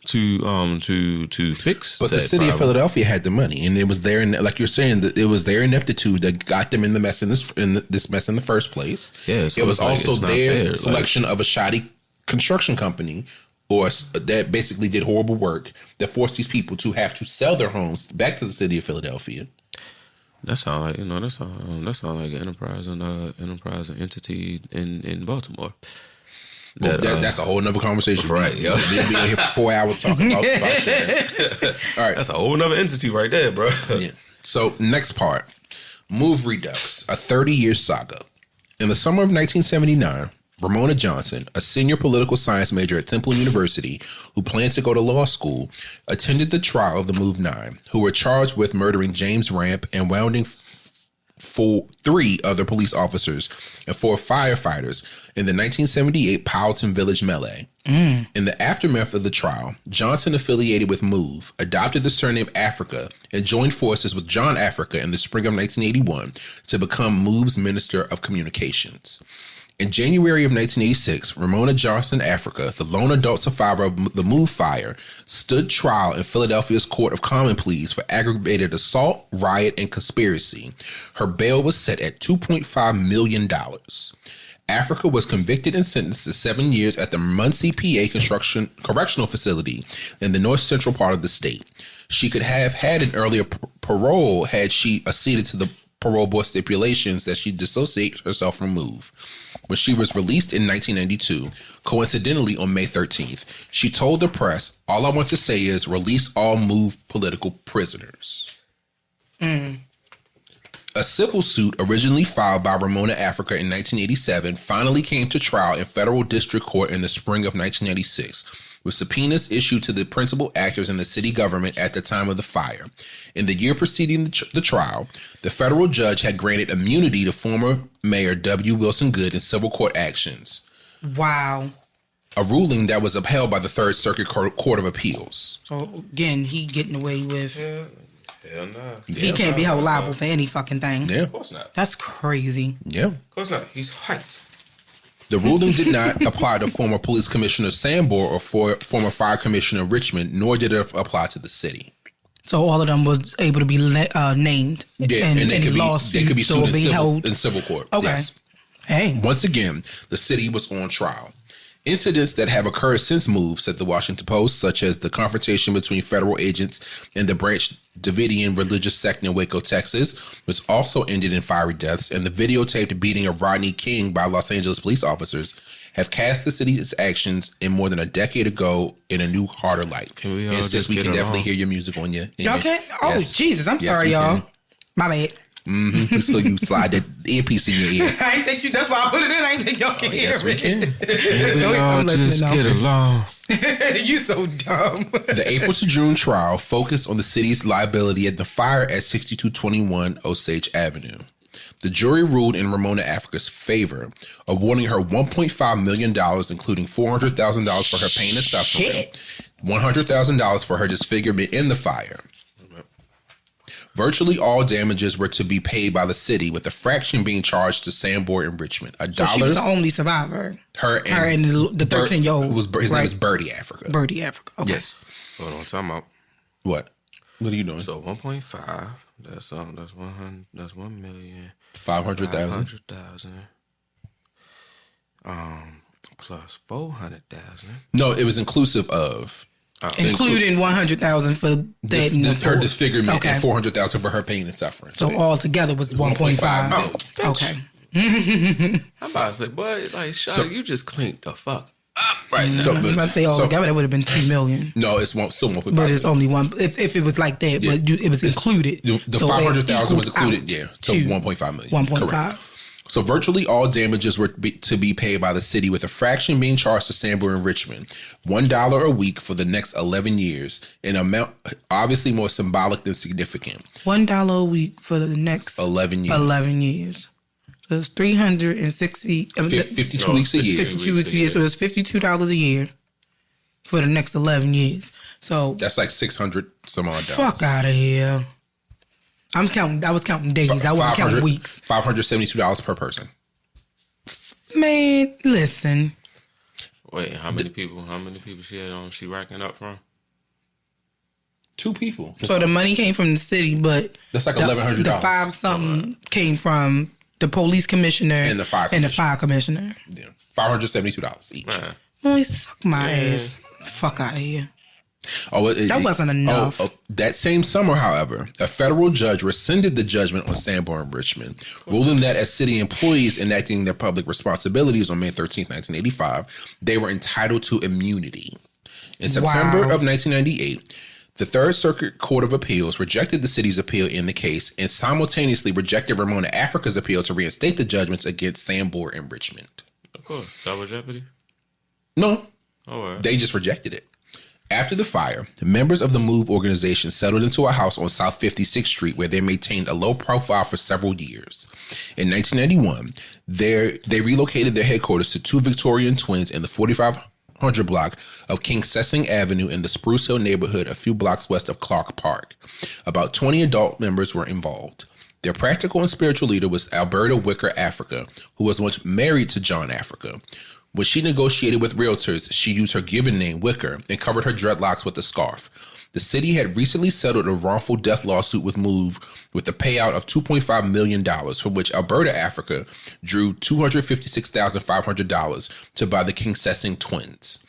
to fix. But the city of Philadelphia had the money, and it was there, like you're saying, that it was their ineptitude that got them in the mess in this mess in the first place. Yeah, so it was also their selection of a shoddy construction company, or that basically did horrible work that forced these people to have to sell their homes back to the city of Philadelphia. That sound like an enterprise and entity in Baltimore. That's a whole nother conversation. Right. We'll be in here for 4 hours talking about that. All right. That's a whole nother entity right there, bro. Yeah. So next part, Move Redux, a 30-year saga. In the summer of 1979, Ramona Johnson, a senior political science major at Temple University who planned to go to law school, attended the trial of the Move Nine, who were charged with murdering James Ramp and wounding 3 other police officers and 4 firefighters in the 1978 Powelton Village melee. In the aftermath of the trial, Johnson, affiliated with Move, adopted the surname Africa and joined forces with John Africa in the spring of 1981 to become Move's Minister of Communications. In January of 1986, Ramona Johnson Africa, the lone adult survivor of the Move fire, stood trial in Philadelphia's Court of Common Pleas for aggravated assault, riot, and conspiracy. Her bail was set at $2.5 million. Africa was convicted and sentenced to 7 years at the Muncie, PA correctional facility in the north central part of the state. She could have had an earlier parole had she acceded to the parole board stipulations that she dissociate herself from Move. When she was released in 1992, coincidentally on May 13th, she told the press, "All I want to say is release all Move political prisoners." A civil suit originally filed by Ramona Africa in 1987 finally came to trial in federal district court in the spring of 1996, with subpoenas issued to the principal actors in the city government at the time of the fire. In the year preceding the trial, the federal judge had granted immunity to former Mayor W. Wilson Goode in civil court actions. Wow. a ruling that was upheld by the Third Circuit Court of Appeals. So again, he getting away with. Hell no. He can't be held liable for any fucking thing. Yeah. Of course not. That's crazy. Yeah. Of course not. He's white. The ruling did not apply to former Police Commissioner Sambor or former Fire Commissioner Richmond, nor did it apply to the city. So all of them was able to be named. Yeah, and they could be sued in civil court. Okay. Yes. Hey. Once again, the city was on trial. Incidents that have occurred since MOVE, said the Washington Post, such as the confrontation between federal agents and the Branch Davidian religious sect in Waco, Texas, which also ended in fiery deaths, and the videotaped beating of Rodney King by Los Angeles police officers, have cast the city's actions in more than a decade ago in a new, harder light. And since we can definitely hear your music on you. Y'all can? Oh, yes. Jesus. I'm sorry, y'all. My bad. Mm-hmm. So you slide that earpiece in your ear. I ain't think you. That's why I put it in. I ain't think y'all can hear yes, we can. I'm just get along. You so dumb. The April to June trial focused on the city's liability at the fire at 6221 Osage Avenue. The jury ruled in Ramona Africa's favor, awarding her $1.5 million, including $400,000 for her pain and suffering, $100,000 for her disfigurement in the fire. Virtually all damages were to be paid by the city, with a fraction being charged to Sambor and Richmond. So she was the only survivor. Her and the 13-year-old. His name is Birdie Africa. Birdie Africa. Okay. Yes. Hold on, time out. What? What are you doing? So 1.5. That's 100. That's 1,500,000. 500,000. Plus 400,000. No, it was inclusive of. Including 100,000 for that her disfigurement and 400,000 for her pain and suffering. So all together was 1.5. Okay. I'm about to say, boy, like, Shauna, you just cleaned the fuck up right now. I'm about to say all together that would have been $2 million. No, it's still 1.5. But it's only one. If it was like that, but it was included. The 500,000 was included. Yeah, so 1.5 million. 1.5. Correct. So virtually all damages were to be paid by the city, with a fraction being charged to Sambor and Richmond, $1 a week for the next 11 years, an amount obviously more symbolic than significant. $1 a week for the next 11 years. 11 years. So it's 360. 52 weeks a year. 52 weeks a year. So it's $52 a year for the next 11 years. So that's like 600 some odd dollars. Fuck out of here. I was counting days. I wasn't counting weeks. $572 per person. Man, listen. Wait, how many people she had on? She racking up from? 2 people. So the money came from the city, but that's like $1,100. The 5 something came from the police commissioner and the fire commissioner. Yeah, $572 each. Boy, suck my ass. Fuck out of here. That wasn't enough. That same summer, however, a federal judge rescinded the judgment on Sambor and Richmond, ruling that as city employees enacting their public responsibilities on May 13, 1985, they were entitled to immunity. In September of 1998, the Third Circuit Court of Appeals rejected the city's appeal in the case and simultaneously rejected Ramona Africa's appeal to reinstate the judgments against Sambor and Richmond. Of course. Double jeopardy? No. Oh, right. They just rejected it. After the fire, the members of the MOVE organization settled into a house on South 56th Street where they maintained a low profile for several years. In 1991, they relocated their headquarters to 2 Victorian twins in the 4500 block of King Sessing Avenue in the Spruce Hill neighborhood a few blocks west of Clark Park. About 20 adult members were involved. Their practical and spiritual leader was Alberta Wicker Africa, who was once married to John Africa. When she negotiated with realtors, she used her given name, Wicker, and covered her dreadlocks with a scarf. The city had recently settled a wrongful death lawsuit with MOVE with a payout of $2.5 million, from which Alberta Africa drew $256,500 to buy the King Sessing twins.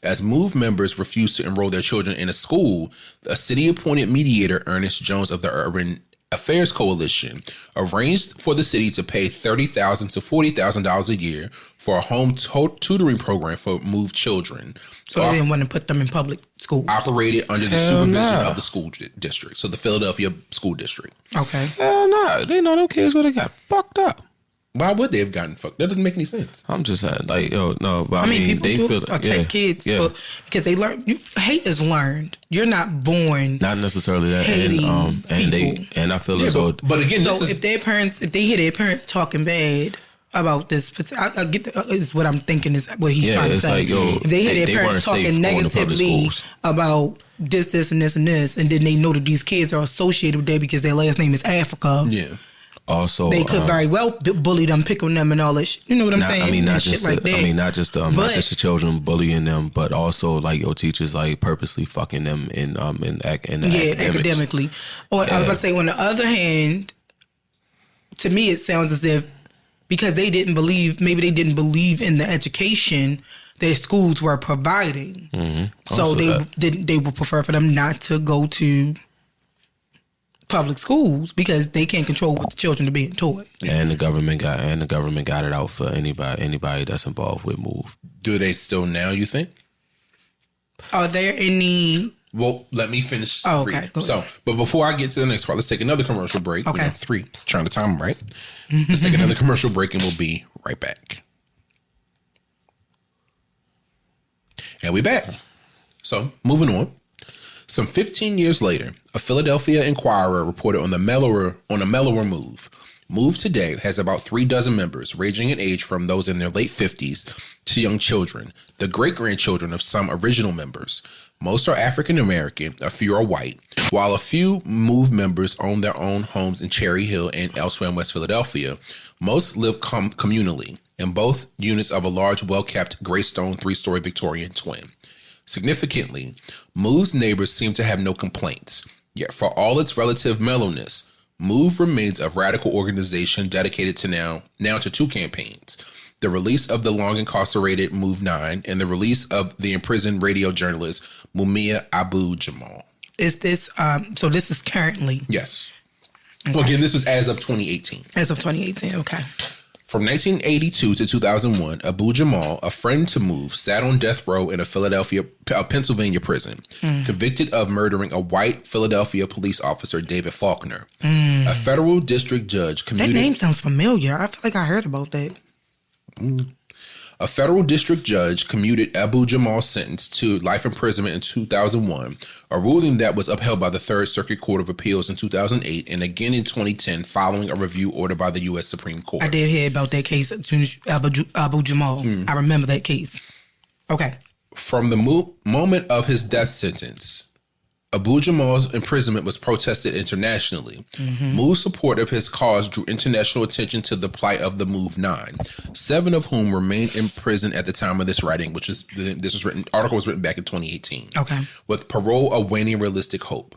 As MOVE members refused to enroll their children in a school, a city-appointed mediator, Ernest Jones of the Urban Affairs Coalition, arranged for the city to pay $30,000 to $40,000 a year for a home tutoring program for MOVE children. So they didn't want to put them in public school. Operated under the supervision of the school district, so the Philadelphia School District. Okay. Hell no. They know them kids would have got fucked up. Why would they have gotten fucked? That doesn't make any sense. I'm just saying, like, but I mean people they feel take kids because they learn. Hate is learned. You're not born. Not necessarily that. Hating and I feel as though. But again, so if they hear their parents talking bad about this. I get is what I'm thinking is what he's trying to say. Like, yo, if they hear their parents talking negatively about this, and this, and this, and then they know that these kids are associated with that because their last name is Africa. Yeah. Also, they could very well bully them, pick on them, and all that. You know what I'm saying? I mean, not just shit like that. I mean, not just the children bullying them, but also like your teachers like purposely fucking them in academically. Or I was about to say, on the other hand, to me, it sounds as if because they didn't believe in the education their schools were providing, so they would prefer for them not to go to public schools because they can't control what the children are being taught. And the government got it out for anybody that's involved with MOVE. Do they still now, you think? Are there any? Well, let me finish. Oh, okay. So, but before I get to the next part, let's take another commercial break. Okay. We have 3. Trying to time them right. Let's take another commercial break and we'll be right back. And we back. So, moving on. Some 15 years later, a Philadelphia Inquirer reported on a mellower move. MOVE today has about 36 members, ranging in age from those in their late 50s to young children, the great-grandchildren of some original members. Most are African American, a few are white, while a few MOVE members own their own homes in Cherry Hill and elsewhere in West Philadelphia. Most live communally in both units of a large, well-kept gray stone 3-story Victorian twin. Significantly, MOVE's neighbors seem to have no complaints. Yet for all its relative mellowness, MOVE remains a radical organization dedicated to now to 2 campaigns: the release of the long incarcerated MOVE 9 and the release of the imprisoned radio journalist Mumia Abu-Jamal. Is this so this is currently? Yes. Okay. Well, again, this was as of 2018. As of 2018, okay. From 1982 to 2001, Abu-Jamal, a friend to MOVE, sat on death row in a Pennsylvania prison, convicted of murdering a white Philadelphia police officer, David Faulkner. A federal district judge commuted... That name sounds familiar. I feel like I heard about that. A federal district judge commuted Abu-Jamal's sentence to life imprisonment in 2001, a ruling that was upheld by the Third Circuit Court of Appeals in 2008 and again in 2010 following a review ordered by the U.S. Supreme Court. I did hear about that case as soon as Abu-Jamal. I remember that case. Okay. From the moment of his death sentence, Abu-Jamal's imprisonment was protested internationally. MOVE's support of his cause drew international attention to the plight of the MOVE 9, 7 of whom remained in prison at the time of this writing, article was written back in 2018. Okay. With parole awaiting realistic hope.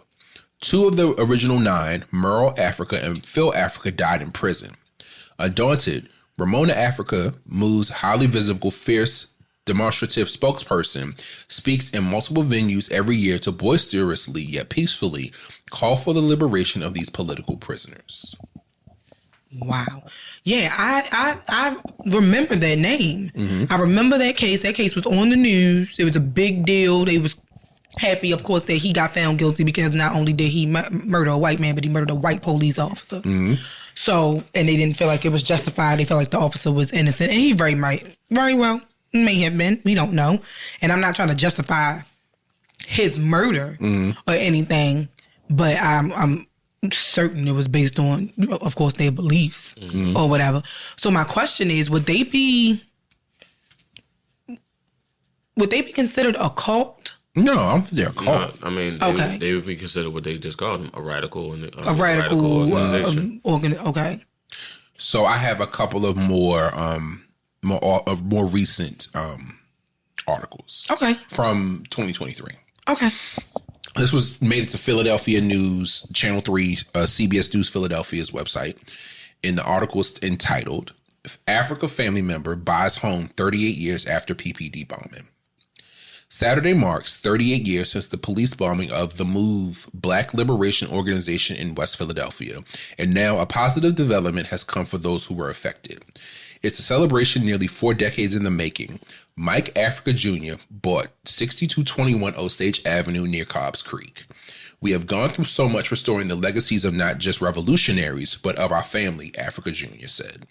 2 of the original 9, Merle Africa and Phil Africa, died in prison. Undaunted, Ramona Africa, MOVE's highly visible, fierce, demonstrative spokesperson, speaks in multiple venues every year to boisterously yet peacefully call for the liberation of these political prisoners. Wow. Yeah, I remember that name. I remember that case. That case was on the news. It was a big deal. They was happy, of course, that he got found guilty because not only did he murder a white man, but he murdered a white police officer. So, and they didn't feel like it was justified. They felt like the officer was innocent. And he very well may have been. We don't know. And I'm not trying to justify his murder or anything, but I'm certain it was based on, of course, their beliefs or whatever. So my question is, would they be considered a cult? No, I don't think they're a cult. No, I mean, they would be considered what they just called them, a radical organization. Okay. So I have a couple of more recent articles. Okay. From 2023. Okay. This was made it to Philadelphia News, Channel 3, CBS News Philadelphia's website. And the article is entitled, Africa Family Member Buys Home 38 Years After PPD Bombing. Saturday marks 38 years since the police bombing of the MOVE Black Liberation Organization in West Philadelphia. And now a positive development has come for those who were affected. It's a celebration nearly 4 decades in the making. Mike Africa Jr. bought 6221 Osage Avenue near Cobb's Creek. We have gone through so much restoring the legacies of not just revolutionaries, but of our family, Africa Jr. said.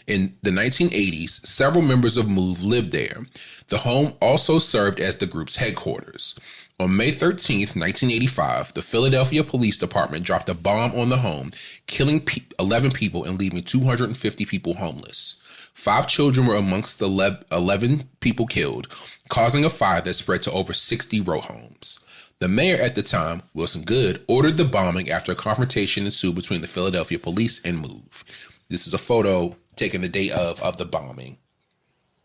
In the 1980s, several members of MOVE lived there. The home also served as the group's headquarters. On May 13th, 1985, the Philadelphia Police Department dropped a bomb on the home, killing 11 people and leaving 250 people homeless. 5 children were amongst the 11 people killed, causing a fire that spread to over 60 row homes. The mayor at the time, Wilson Goode, ordered the bombing after a confrontation ensued between the Philadelphia police and MOVE. This is a photo taken the day of the bombing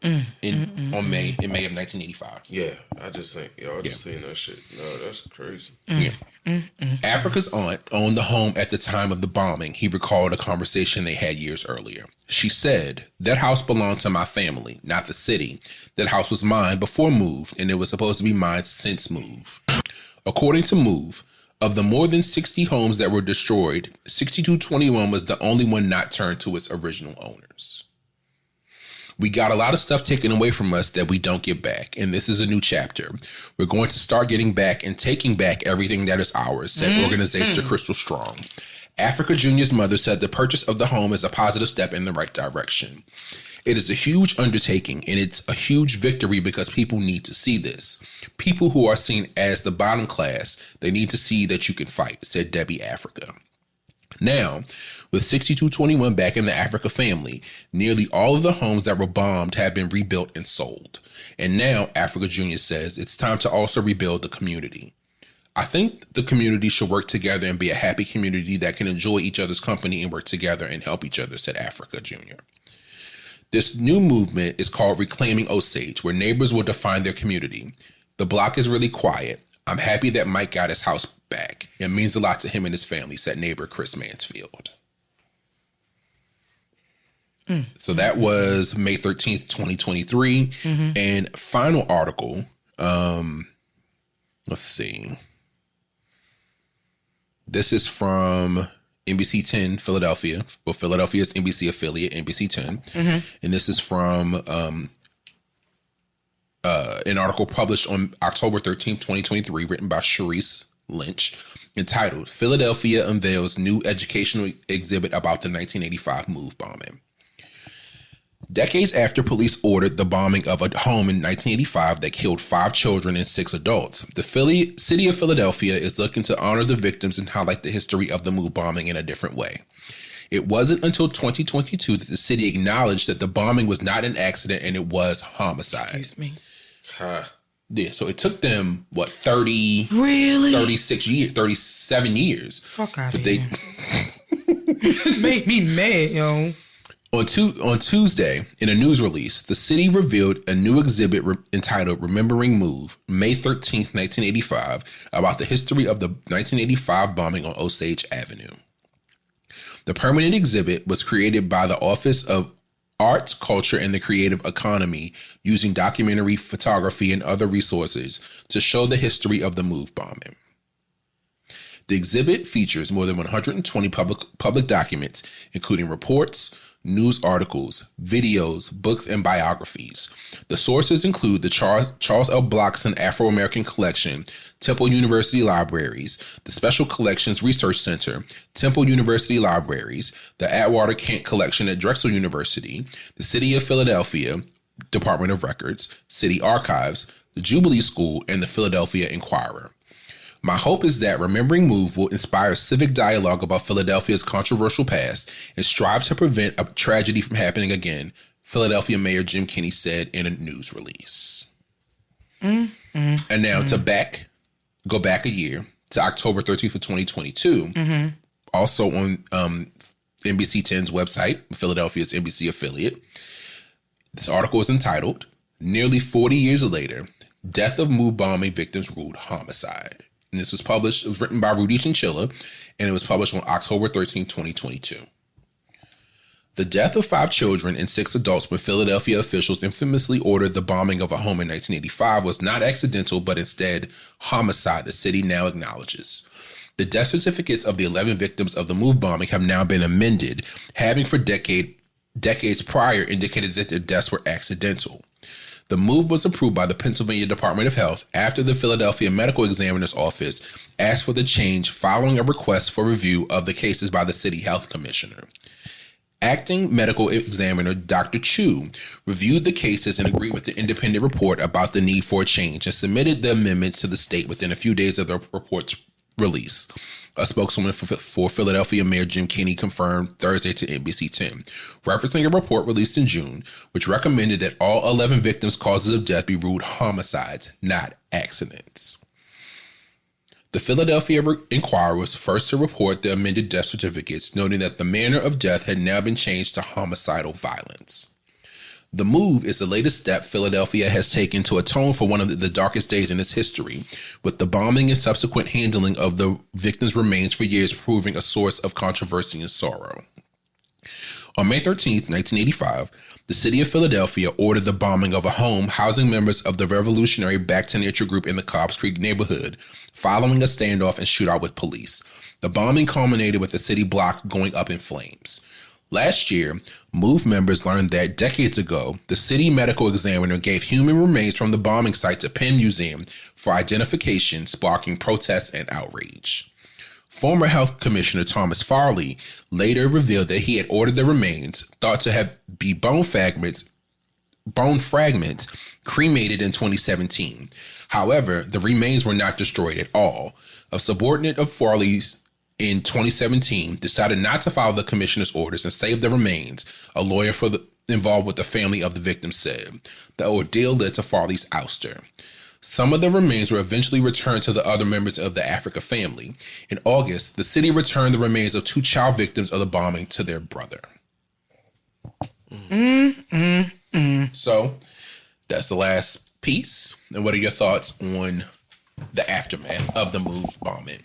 in May of 1985. Yeah, I just think y'all just seen that shit. No, that's crazy. Yeah. Africa's aunt owned the home at the time of the bombing. He recalled a conversation they had years earlier. She said, "That house belonged to my family, not the city. That house was mine before MOVE, and it was supposed to be mine since MOVE." According to MOVE, of the more than 60 homes that were destroyed, 6221 was the only one not turned to its original owners. "We got a lot of stuff taken away from us that we don't get back, and this is a new chapter. We're going to start getting back and taking back everything that is ours," said organizer Crystal Strong. Africa Jr.'s mother said the purchase of the home is a positive step in the right direction. "It is a huge undertaking, and it's a huge victory because people need to see this. People who are seen as the bottom class, they need to see that you can fight," said Debbie Africa. Now, with 6221 back in the Africa family, nearly all of the homes that were bombed have been rebuilt and sold. And now, Africa Jr. says it's time to also rebuild the community. "I think the community should work together and be a happy community that can enjoy each other's company and work together and help each other," said Africa Jr. This new movement is called Reclaiming Osage, where neighbors will define their community. "The block is really quiet. I'm happy that Mike got his house back. It means a lot to him and his family," said neighbor Chris Mansfield. So that was May 13th, 2023. And final article, let's see. This is from NBC 10 Philadelphia. Well, Philadelphia's NBC affiliate, NBC 10. And this is from an article published on October 13th, 2023, written by Sharice Lynch, entitled "Philadelphia Unveils New Educational Exhibit About the 1985 MOVE Bombing." Decades after police ordered the bombing of a home in 1985 that killed 5 children and 6 adults, the city of Philadelphia is looking to honor the victims and highlight the history of the MOVE bombing in a different way. It wasn't until 2022 that the city acknowledged that the bombing was not an accident and it was homicide. Excuse me. Yeah, so it took them, 36 years, 37 years. Fuck out of here. It made me mad, yo. On Tuesday, in a news release, the city revealed a new exhibit entitled Remembering MOVE, May 13th, 1985, about the history of the 1985 bombing on Osage Avenue. The permanent exhibit was created by the Office of Arts, Culture, and the Creative Economy, using documentary, photography, and other resources to show the history of the MOVE bombing. The exhibit features more than 120 public documents, including reports, news articles, videos, books, and biographies. The sources include the Charles L. Blockson Afro-American Collection, Temple University Libraries, the Special Collections Research Center, Temple University Libraries, the Atwater Kent Collection at Drexel University, the City of Philadelphia Department of Records, City Archives, the Jubilee School, and the Philadelphia Inquirer. My hope is that Remembering MOVE will inspire civic dialogue about Philadelphia's controversial past and strive to prevent a tragedy from happening again, Philadelphia Mayor Jim Kenney said in a news release. And now go back a year to October 13th of 2022. Also on NBC 10's website, Philadelphia's NBC affiliate. This article is entitled, "Nearly 40 Years Later, Death of MOVE Bombing Victims Ruled Homicide." And this was published, it was written by Rudy Chinchilla, and it was published on October 13, 2022. The death of 5 children and 6 adults when Philadelphia officials infamously ordered the bombing of a home in 1985 was not accidental, but instead homicide, the city now acknowledges. The death certificates of the 11 victims of the MOVE bombing have now been amended, having for decades prior indicated that their deaths were accidental. The move was approved by the Pennsylvania Department of Health after the Philadelphia Medical Examiner's Office asked for the change following a request for review of the cases by the city health commissioner. Acting medical examiner Dr. Chu reviewed the cases and agreed with the independent report about the need for a change and submitted the amendments to the state within a few days of the report's release. A spokeswoman for Philadelphia Mayor Jim Kenney confirmed Thursday to NBC 10, referencing a report released in June, which recommended that all 11 victims' causes of death be ruled homicides, not accidents. The Philadelphia Inquirer was first to report the amended death certificates, noting that the manner of death had now been changed to homicidal violence. The move is the latest step Philadelphia has taken to atone for one of the darkest days in its history, with the bombing and subsequent handling of the victims' remains for years proving a source of controversy and sorrow. On May 13, 1985, the city of Philadelphia ordered the bombing of a home housing members of the revolutionary Back to Nature group in the Cobbs Creek neighborhood, following a standoff and shootout with police. The bombing culminated with the city block going up in flames. Last year, MOVE members learned that decades ago, the city medical examiner gave human remains from the bombing site to Penn Museum for identification, sparking protests and outrage. Former Health Commissioner Thomas Farley later revealed that he had ordered the remains, thought to be bone fragments, cremated in 2017. However, the remains were not destroyed at all. A subordinate of Farley's in 2017 decided not to follow the commissioner's orders and save the remains, a lawyer involved with the family of the victim said. The ordeal led to Farley's ouster. Some of the remains were eventually returned to the other members of the Africa family. In August, the city returned the remains of 2 child victims of the bombing to their brother. So, that's the last piece. And what are your thoughts on the aftermath of the MOVE bombing?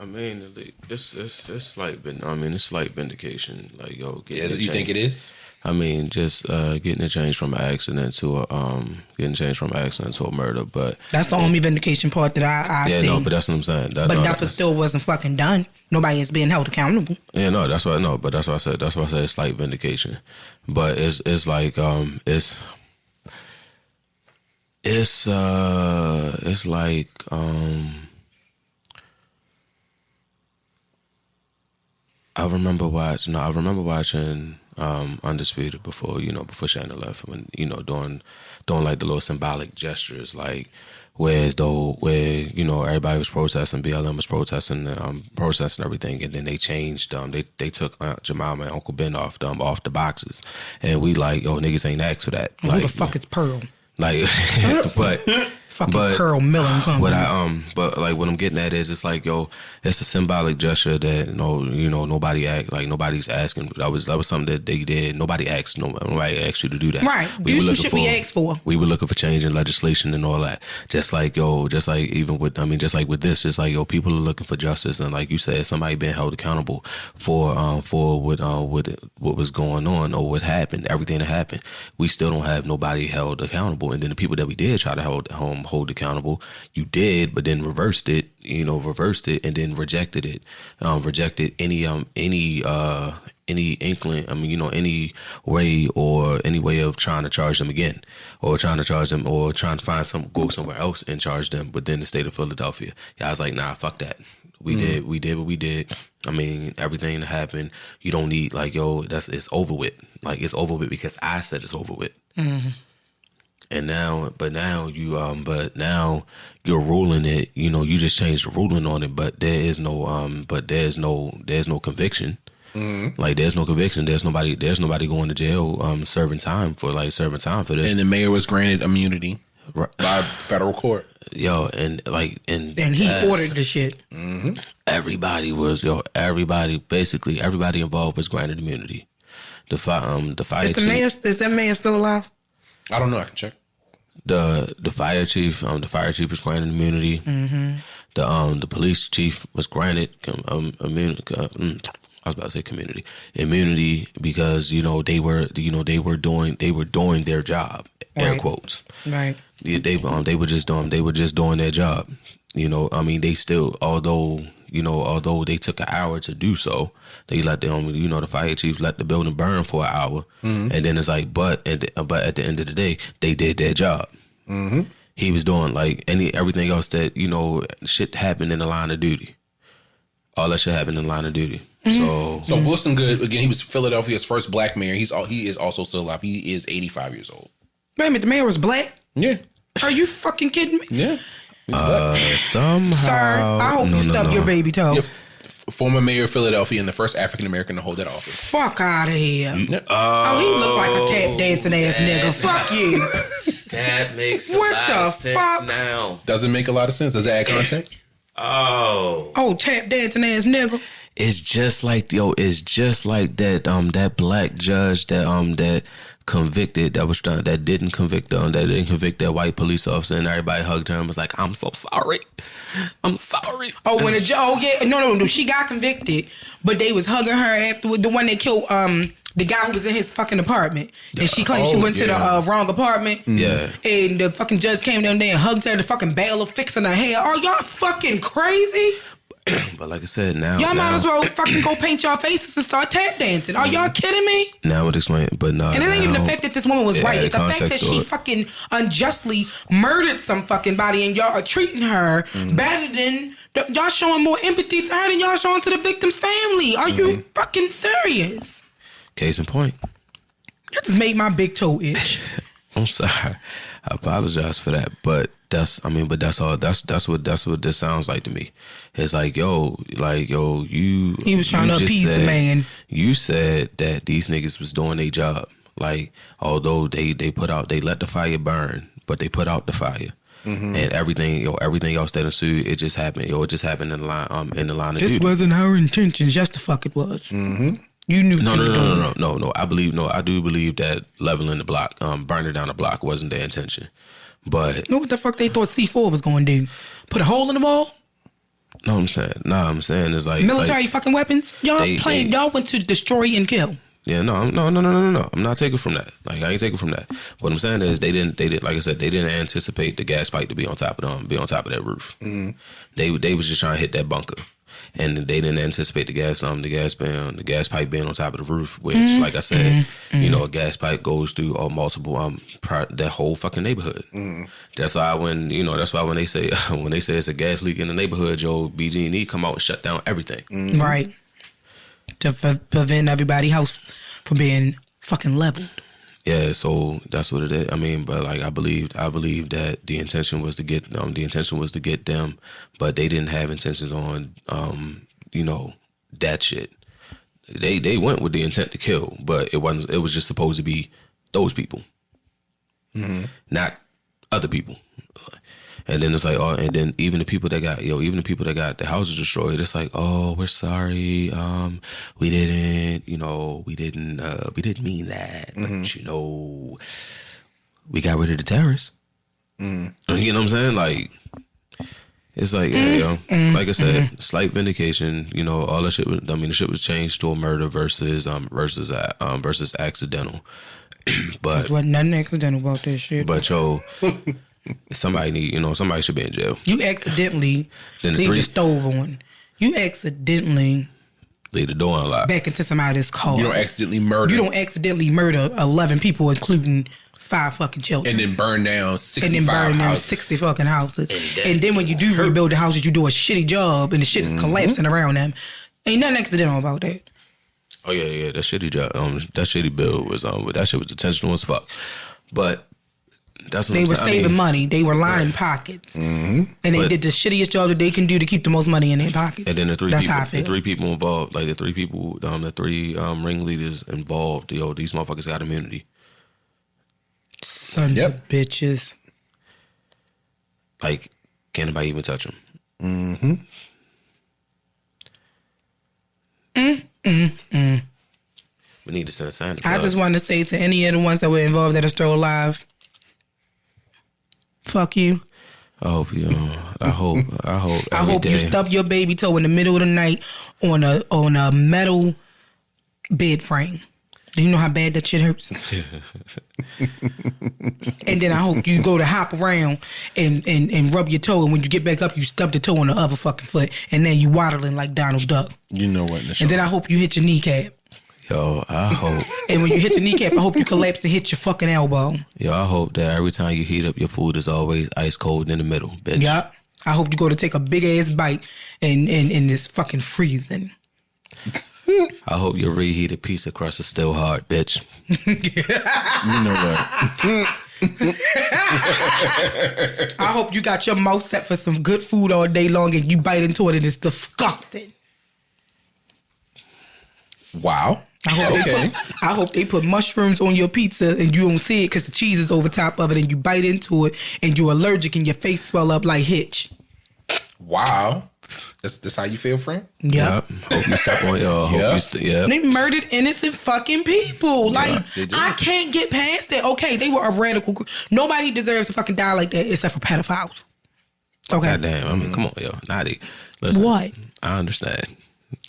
I mean, it's like it's like vindication. Like, yo, you think it is? I mean, just getting it changed from an accident to a murder. But that's the only vindication part that I see. No, but that's what I'm saying. But nothing still wasn't fucking done. Nobody is being held accountable. Yeah, no, that's what I know. But that's what I said. That's why I said it's like vindication. But it's like I remember watching Undisputed before Shauna left, when doing like the little symbolic gestures, like where everybody was protesting, BLM was protesting everything, and then they changed they took Aunt Jemima and Uncle Ben off the boxes, and we like, yo, niggas ain't asked for that. Who like, the fuck is Pearl? Like, but Pearl Millen company. But like what I'm getting at is, it's like, yo, it's a symbolic gesture that nobody nobody's asking. That was something that they did. Nobody asked you to do that. Right. Do some shit we asked for. We were looking for change in legislation and all that. Just like with this, just like, yo, people are looking for justice, and like you said, somebody being held accountable for what was going on or what happened, everything that happened. We still don't have nobody held accountable, and then the people that we did try to hold accountable, you did, but then reversed it, and then rejected it, rejected any inkling, any way or any way of trying to charge them again, or trying to find go somewhere else and charge them within the state of Philadelphia. Yeah, I was like, nah, fuck that. We did what we did. I mean, everything that happened, you don't need, like, yo, it's over with. Like, it's over with because I said it's over with. Mm-hmm. And now you're ruling it. You just changed the ruling on it, but there's no conviction. Mm-hmm. Like, there's no conviction. There's nobody going to jail, serving time for this. And the mayor was granted immunity by federal court. Yo, and he ordered the shit. Mm-hmm. Basically everybody involved was granted immunity. The fire chief. Is that mayor still alive? I don't know. I can check. The fire chief was granted immunity. Mm-hmm. The police chief was granted immunity. I was about to say immunity because they were doing their job. Air Right. quotes. Right. Yeah, they were just doing their job. They still, although they took an hour to do so, they let the fire chief let the building burn for an hour, mm-hmm. and then it's like, but at the end of the day, they did their job. Mm-hmm. He was doing like everything else that shit happened in the line of duty. All that shit happened in the line of duty. Mm-hmm. So Wilson Good, again, he was Philadelphia's first black mayor. He is also still alive. He is 85 years old. Wait a minute, the mayor was black? Yeah. Are you fucking kidding me? Yeah. Somehow. Sir, I hope you stub your baby toe. Yep. former mayor of Philadelphia and the first African American to hold that office. Fuck out of here. He look like a tap dancing ass nigga. Fuck you. That makes What a lot the of sense fuck? now. Doesn't make a lot of sense. Does it add context? Oh, tap dancing ass nigga. It's just like that that black judge that convicted that didn't convict that white police officer, and everybody hugged her and was like, I'm so sorry. I'm sorry. Oh, when no, she got convicted, but they was hugging her after the one that killed the guy who was in his fucking apartment, and she claimed she went to the wrong apartment. Yeah, and the fucking judge came down there and hugged her. The fucking bailiff fixing her hair. Are y'all fucking crazy? But like I said, now y'all might as well fucking go paint y'all faces and start tap dancing. Are y'all kidding me? Now I would explain, but no. And it ain't even the fact that this woman was right. It's the fact that she it. fucking unjustly murdered some fucking body, and y'all are treating her better than y'all showing more empathy to her than y'all showing to the victim's family. Are you fucking serious? Case in point. That just made my big toe itch. I'm sorry. I apologize for that, but that's all. That's what this sounds like to me. It's like, yo, you. He was trying to appease the man. You said that these niggas was doing their job. Like, although they let the fire burn, but they put out the fire. And everything else that ensued, it just happened. It just happened in the line of duty. This wasn't our intentions. Yes, the fuck it was. You knew. No. I do believe that leveling the block, burning down the block wasn't their intention. But know what the fuck they thought C4 was going to do? Put a hole in the wall? No, I'm saying it's like military fucking weapons. Y'all y'all went to destroy and kill. Yeah, no. I'm not taking from that. Like, I ain't taking from that. What I'm saying is they didn't like I said, they didn't anticipate the gas pipe to be on top of that roof. They was just trying to hit that bunker. And they didn't anticipate the gas pipe being on top of the roof, which, like I said, a gas pipe goes through multiple that whole fucking neighborhood. That's why when they say it's a gas leak in the neighborhood, BG&E come out and shut down everything. Right. To prevent everybody's house from being fucking leveled. Yeah, so that's what it is. I mean, but like I believe that the intention was to get them, but they didn't have intentions on that shit. They went with the intent to kill, but it was just supposed to be those people. Not other people. And then it's like, and then even the people that got the houses destroyed, it's like, oh, we're sorry, we didn't mean that, but we got rid of the terrorists. You know what I'm saying? Like, it's like, like I said, slight vindication. All that shit. The shit was changed to a murder versus accidental. But there wasn't nothing accidental about that shit. But somebody should be in jail. You accidentally leave the stove on. You accidentally leave the door unlocked. Back into somebody's car. You don't accidentally murder. You don't accidentally murder 11 people, including 5 fucking children. And then burn down 60 fucking houses. And then when you do rebuild the houses, you do a shitty job and the shit is collapsing around them. Ain't nothing accidental about that. Oh yeah, that shitty job, that shitty build was that shit was intentional as fuck. But that's what they were saving money. They were lining pockets, and they did the shittiest job that they can do to keep the most money in their pockets. And then the three people involved, like the three ringleaders involved. These motherfuckers got immunity. Sons of bitches. Like, can't nobody even touch them. We need to send a sign. I just want to say to any of the ones that were involved that are still alive, fuck you. I hope you stub your baby toe in the middle of the night on a metal bed frame. Do you know how bad that shit hurts? And then I hope you go to hop around and rub your toe, and when you get back up, you stub the toe on the other fucking foot, and then you waddling like Donald Duck. You know what? And then I hope you hit your kneecap. Yo, I hope. And when you hit your kneecap, I hope you collapse and hit your fucking elbow. Yo, I hope that every time you heat up your food, it's always ice cold in the middle, bitch. Yeah. I hope you go to take a big ass bite and it's fucking freezing. I hope your reheated pizza crust is still hard, bitch. You know what? I hope you got your mouth set for some good food all day long and you bite into it and it's disgusting. Wow. I hope they put mushrooms on your pizza and you don't see it because the cheese is over top of it and you bite into it and you're allergic and your face swell up like Hitch. Wow. That's how you feel, friend? Yep. Hope you step on your. Yeah. They murdered innocent fucking people. Like, they did. I can't get past that. Okay, they were a radical group. Nobody deserves to fucking die like that except for pedophiles. Okay. Goddamn. I mean, come on, yo. Naughty. Listen, What? I understand.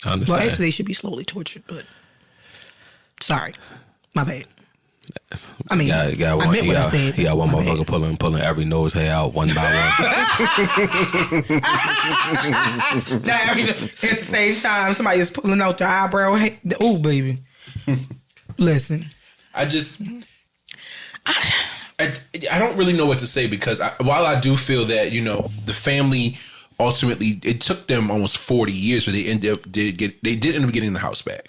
Well, actually, they should be slowly tortured, but sorry. My bad. I mean, I meant what I said. He got one motherfucker pulling every nose hair out one by one. Now, at the same time, somebody is pulling out their eyebrow hair. Oh, baby. Listen. I don't really know what to say because while I do feel that, you know, the family ultimately, it took them almost 40 years, but they did end up getting the house back.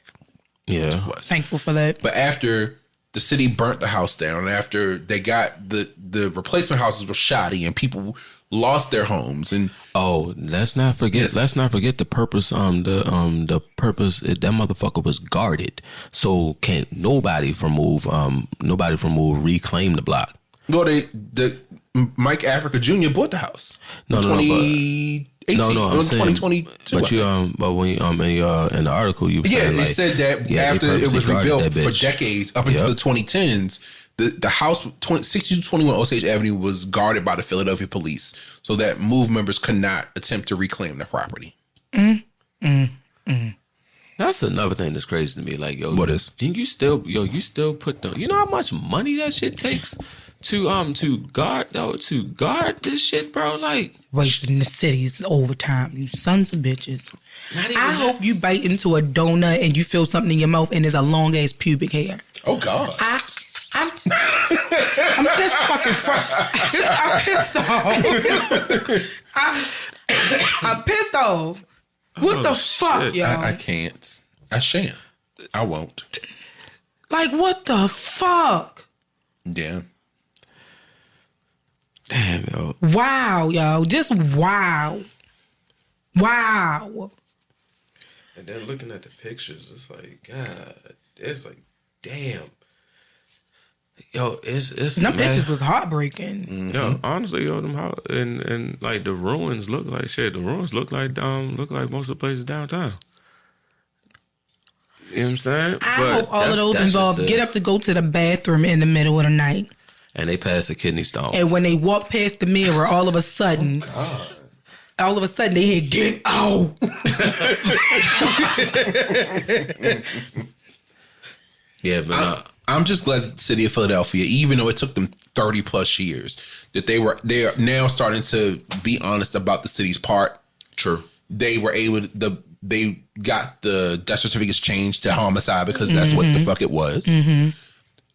Yeah. Thankful for that. But after the city burnt the house down, after they got the replacement houses were shoddy and people lost their homes, and let's not forget the purpose. The purpose, that motherfucker was guarded, so can't nobody from move reclaim the block. Well, the Mike Africa Jr. bought the house. No, 2018, I'm saying, 2022. But but when in the article you were saying, they said that after it was rebuilt for decades up until the 2010s, the house 6221 Osage Avenue was guarded by the Philadelphia police, so that MOVE members could not attempt to reclaim the property. That's another thing that's crazy to me. Like, yo, what is? You still put the, you know how much money that shit takes to guard this shit, bro? Like, wasting the city's overtime, you sons of bitches. I hope you bite into a donut and you feel something in your mouth and there's a long ass pubic hair. Oh God. I'm just fucking I'm pissed off. I'm pissed off. What the fuck, shit. y'all? I can't. I shan't. I won't. Like, what the fuck? Yeah. Damn, yo. Wow, yo. Just wow. Wow. And then looking at the pictures, it's like, God, it's like, damn. Yo, it's them pictures was heartbreaking. Mm-hmm. Yo, honestly, yo, them and like the ruins look like shit. The ruins look like most of the places downtown. You know what I'm saying? I hope all of those involved get up to go to the bathroom in the middle of the night. And they pass a kidney stone. And when they walk past the mirror, all of a sudden, they hear, "Get out!" Yeah, but I'm just glad that the city of Philadelphia, even though it took them 30 plus years, that they are now starting to be honest about the city's part. True. They were able to, they got the death certificates changed to homicide because that's what the fuck it was. Mm-hmm.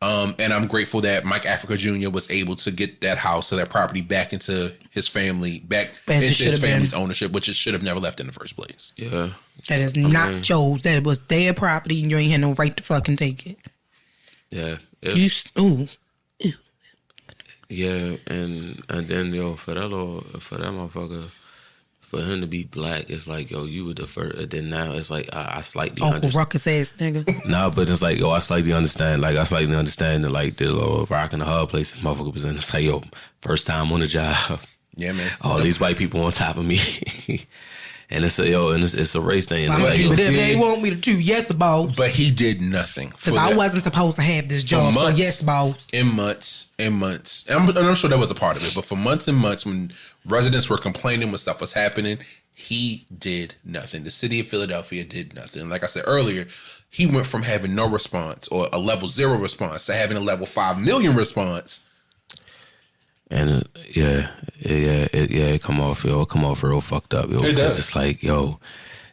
And I'm grateful that Mike Africa Jr. was able to get that house or that property back into his family, into his family's ownership, which it should have never left in the first place. Yeah. That is not Joe's. That was their property and you ain't had no right to fucking take it. Yeah. Yeah, and then, yo, for that motherfucker, for him to be black, it's like, yo, you were the first. And then now it's like, I slightly Uncle Ruckus ass nigga. Nah, but it's like, yo, I slightly understand. Like, that, like, the little rock and the hard place this motherfucker was in. It's like, yo, first time on the job. Yeah, man. All these white people on top of me. And it's a race thing. And but if they want me to do yes, boss. But he did nothing. Because I wasn't supposed to have this job. So yes, boss. In months. And I'm sure that was a part of it. But for months and months, when residents were complaining when stuff was happening, he did nothing. The city of Philadelphia did nothing. Like I said earlier, he went from having no response or a level 0 response to having a level 5 million response. And it come off real fucked up, yo. It does. It's like, yo,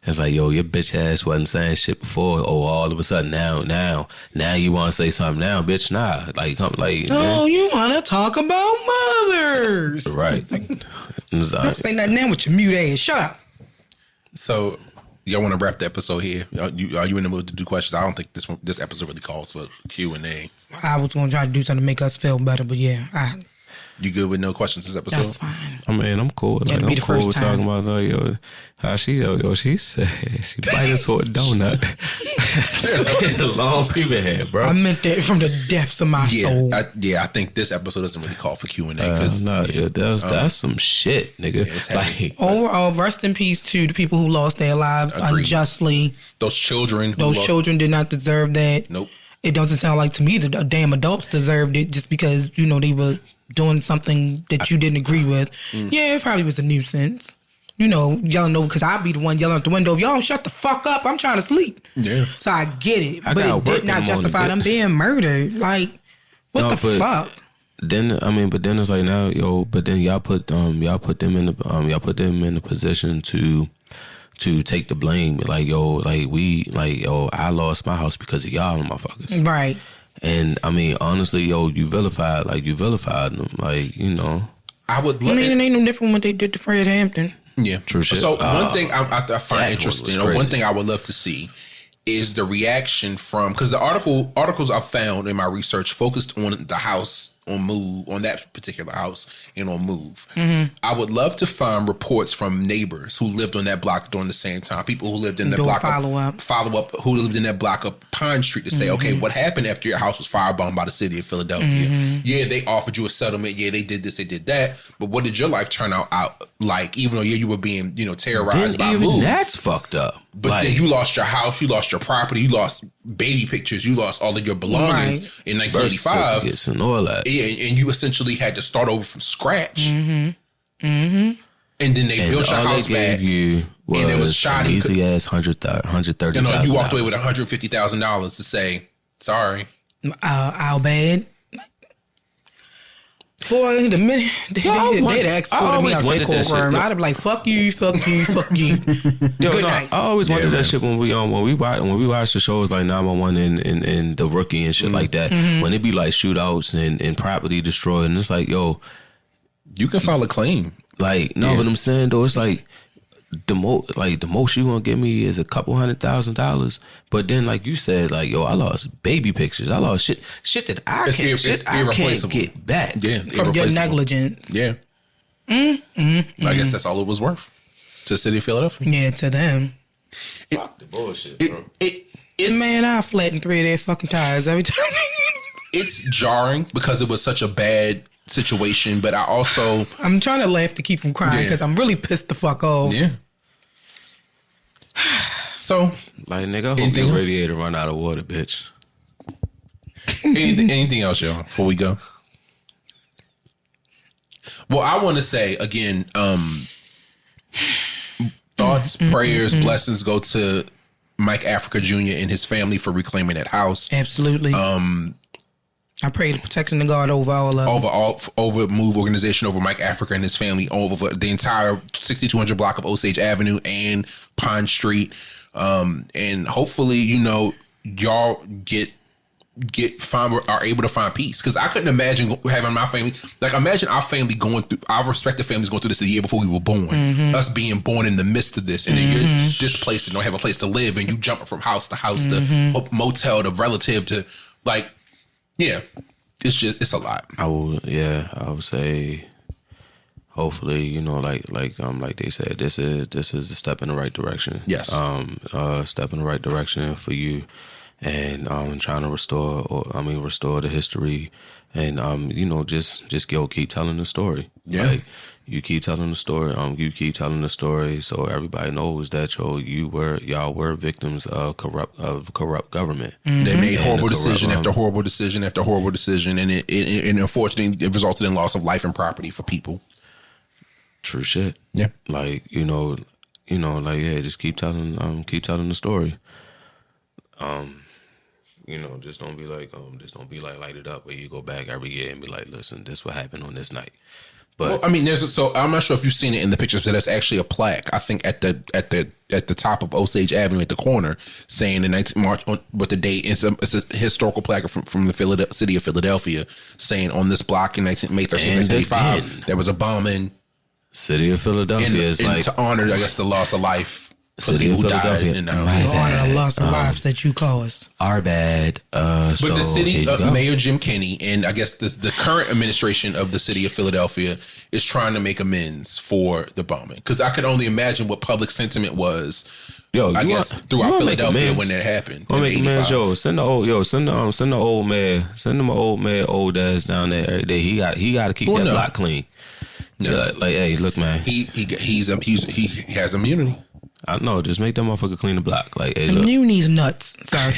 your bitch ass wasn't saying shit before. Oh, all of a sudden now you want to say something now, bitch? Nah, you want to talk about mothers, right? Don't say nothing now with your mute ass. Shut up. So, y'all want to wrap the episode here? Are you in the mood to do questions? I don't think this episode really calls for Q&A. I was going to try to do something to make us feel better, but yeah, You good with no questions this episode? That's fine. I mean, I'm cool. Like, I'm cool with talking about like, yo, how she said she bite into a donut. A long people head, bro. I meant that from the depths of my soul. I think this episode doesn't really call for Q&A because that's some shit, nigga. Like, overall, rest in peace to the people who lost their lives unjustly. Those children did not deserve that. Nope. It doesn't sound like to me that the damn adults deserved it just because, you know, they were doing something that you didn't agree with. Yeah, it probably was a nuisance. You know, yelling over, because I'd be the one yelling out the window, y'all shut the fuck up, I'm trying to sleep. Yeah. So I get it. But it did not justify them being murdered. Like, what the fuck? Then it's like now, but then y'all put them in the position to take the blame. Like, I lost my house because of y'all motherfuckers. Right. And I mean, honestly, you vilified them. Like, you know. It ain't no different what they did to Fred Hampton. Yeah. True shit. So one thing I find interesting, or one thing I would love to see, is the reaction from, because the articles I found in my research focused on the house on Move, on that particular house, and on Move. Mm-hmm. I would love to find reports from neighbors who lived on that block during the same time, people who lived in the block follow up, who lived in that block of Pine Street, to say, okay, what happened after your house was firebombed by the city of Philadelphia? Yeah, they offered you a settlement. Yeah, they did this, they did that. But what did your life turn out like? Even though you were being, terrorized by Move. That's fucked up. But then you lost your house, you lost your property, you lost baby pictures, you lost all of your belongings in 1985. And all that. Yeah, and you essentially had to start over from scratch. And then they built your house back. And it was shoddy. Easy ass $130,000. You walked away with $150,000 to say, sorry. Our bad. Boy, the minute they'd escorted me out that courtroom, I'd be like, fuck you. Good night. I always wanted that shit when we watch the shows like 911 and The Rookie and shit like that. When it be like shootouts and property destroyed, and it's like, yo, you can file a claim. Like, no, but I'm saying though, it's like the most you gonna give me is a couple $100,000. But then, like you said, like, yo, I lost baby pictures. I lost shit that I can't get back. Yeah, from your negligence. Yeah. I guess that's all it was worth to the city of Philadelphia. Yeah, to them. Fuck the bullshit, bro. Man, I flatten 3 of their fucking tires every time. It's jarring because it was such a bad situation, but I'm trying to laugh to keep from crying because I'm really pissed the fuck off. Yeah. So, like, nigga, I hope your radiator run out of water, bitch. anything else, y'all, before we go? Well, I want to say again, thoughts, prayers, blessings go to Mike Africa Jr. and his family for reclaiming that house. Absolutely. I pray the protection of God over all of them. Over Move organization, over Mike Africa and his family, over the entire 6200 block of Osage Avenue and Pine Street. And hopefully, y'all are able to find peace. Because I couldn't imagine having my family, like, imagine our family going through, our respective families going through this the year before we were born. Us being born in the midst of this, and then you're displaced and don't have a place to live, and you jumping from house to house to motel to relative to, like, yeah, it's a lot. I would say, hopefully, like they said, this is a step in the right direction. Yes. Step in the right direction for you, and trying to restore the history, and just keep telling the story. Yeah. Like, you keep telling the story. You keep telling the story, so everybody knows that y'all were victims of corrupt government. They made horrible decision after horrible decision after horrible decision, and it unfortunately it resulted in loss of life and property for people. True shit. Yeah. Like, just keep telling the story. Just don't be like light it up where you go back every year and be like, listen, this what happened on this night. But I'm not sure if you've seen it in the pictures, but there's actually a plaque, I think, at the top of Osage Avenue at the corner, saying the 19th March with the date. It's a historical plaque from the city of Philadelphia, saying on this block in May 13th, 1985, there was a bombing. City of Philadelphia is and like, to honor, I guess, the loss of life. for the people who died. In honor of loss of lives that you caused. Our bad. But the city Mayor Jim Kenney and I guess the current administration of the city of Philadelphia is trying to make amends for the bombing. Because I could only imagine what public sentiment was. I guess throughout Philadelphia when that happened. Make amends, send the old man, send him an old ass down there every day. He got to keep that block clean. Yeah. Like, hey, look, man. He has immunity. I know. Just make that motherfucker clean the block. Like, hey, look. Immunity's nuts. Sorry.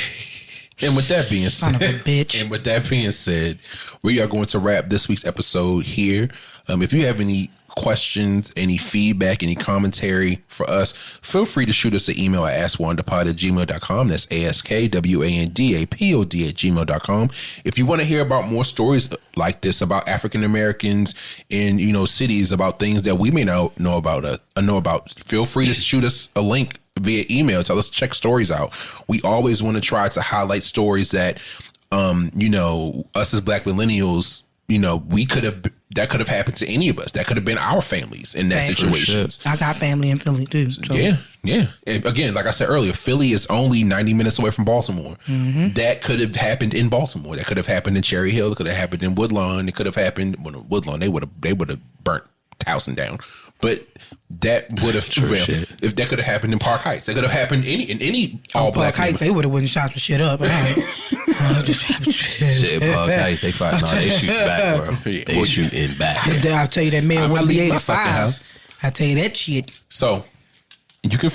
And with that being said, son of a bitch. And with that being said, we are going to wrap this week's episode here. If you have any questions, any feedback, any commentary for us, feel free to shoot us an email at askwandapod@gmail.com. That's ASKWANDAPOD@gmail.com. If you want to hear about more stories like this about African Americans in cities, about things that we may not know about, feel free to shoot us a link via email. Tell us to check stories out. We always want to try to highlight stories that us as Black millennials, that could have happened to any of us. That could have been our families in that situation. I got family in Philly too. So. Yeah. And again, like I said earlier, Philly is only 90 minutes away from Baltimore. Mm-hmm. That could have happened in Baltimore. That could have happened in Cherry Hill. It could have happened in Woodlawn. It could have happened in Woodlawn. They would have burnt Towson down. But that would have if that could have happened in Park Heights. That could have happened in any all Black Park Heights. They would have went and shot some shit up. Shit, Park Heights. They fight. No, they shoot back, bro. They shoot in back. I'll tell you that man wouldn't be 85. I'll tell you that shit. So you can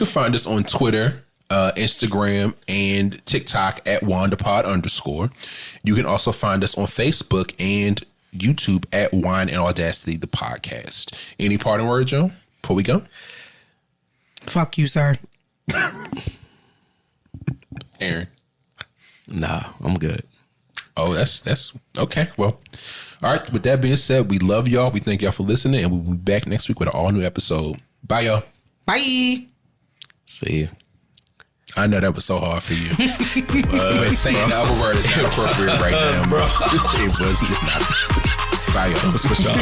find us on Twitter, Instagram, and TikTok at WandaPod_. You can also find us on Facebook and YouTube at Wine and Audacity, the podcast. Any parting word, Joe, before we go? Fuck you, sir. Aaron? Nah, I'm good. Oh, that's okay. Well, all right. With that being said, we love y'all. We thank y'all for listening, and we'll be back next week with an all new episode. Bye, y'all. Bye. See you. I know that was so hard for you. But saying the other word is not appropriate right now, bro. It's not. Bye, y'all. That was for sure.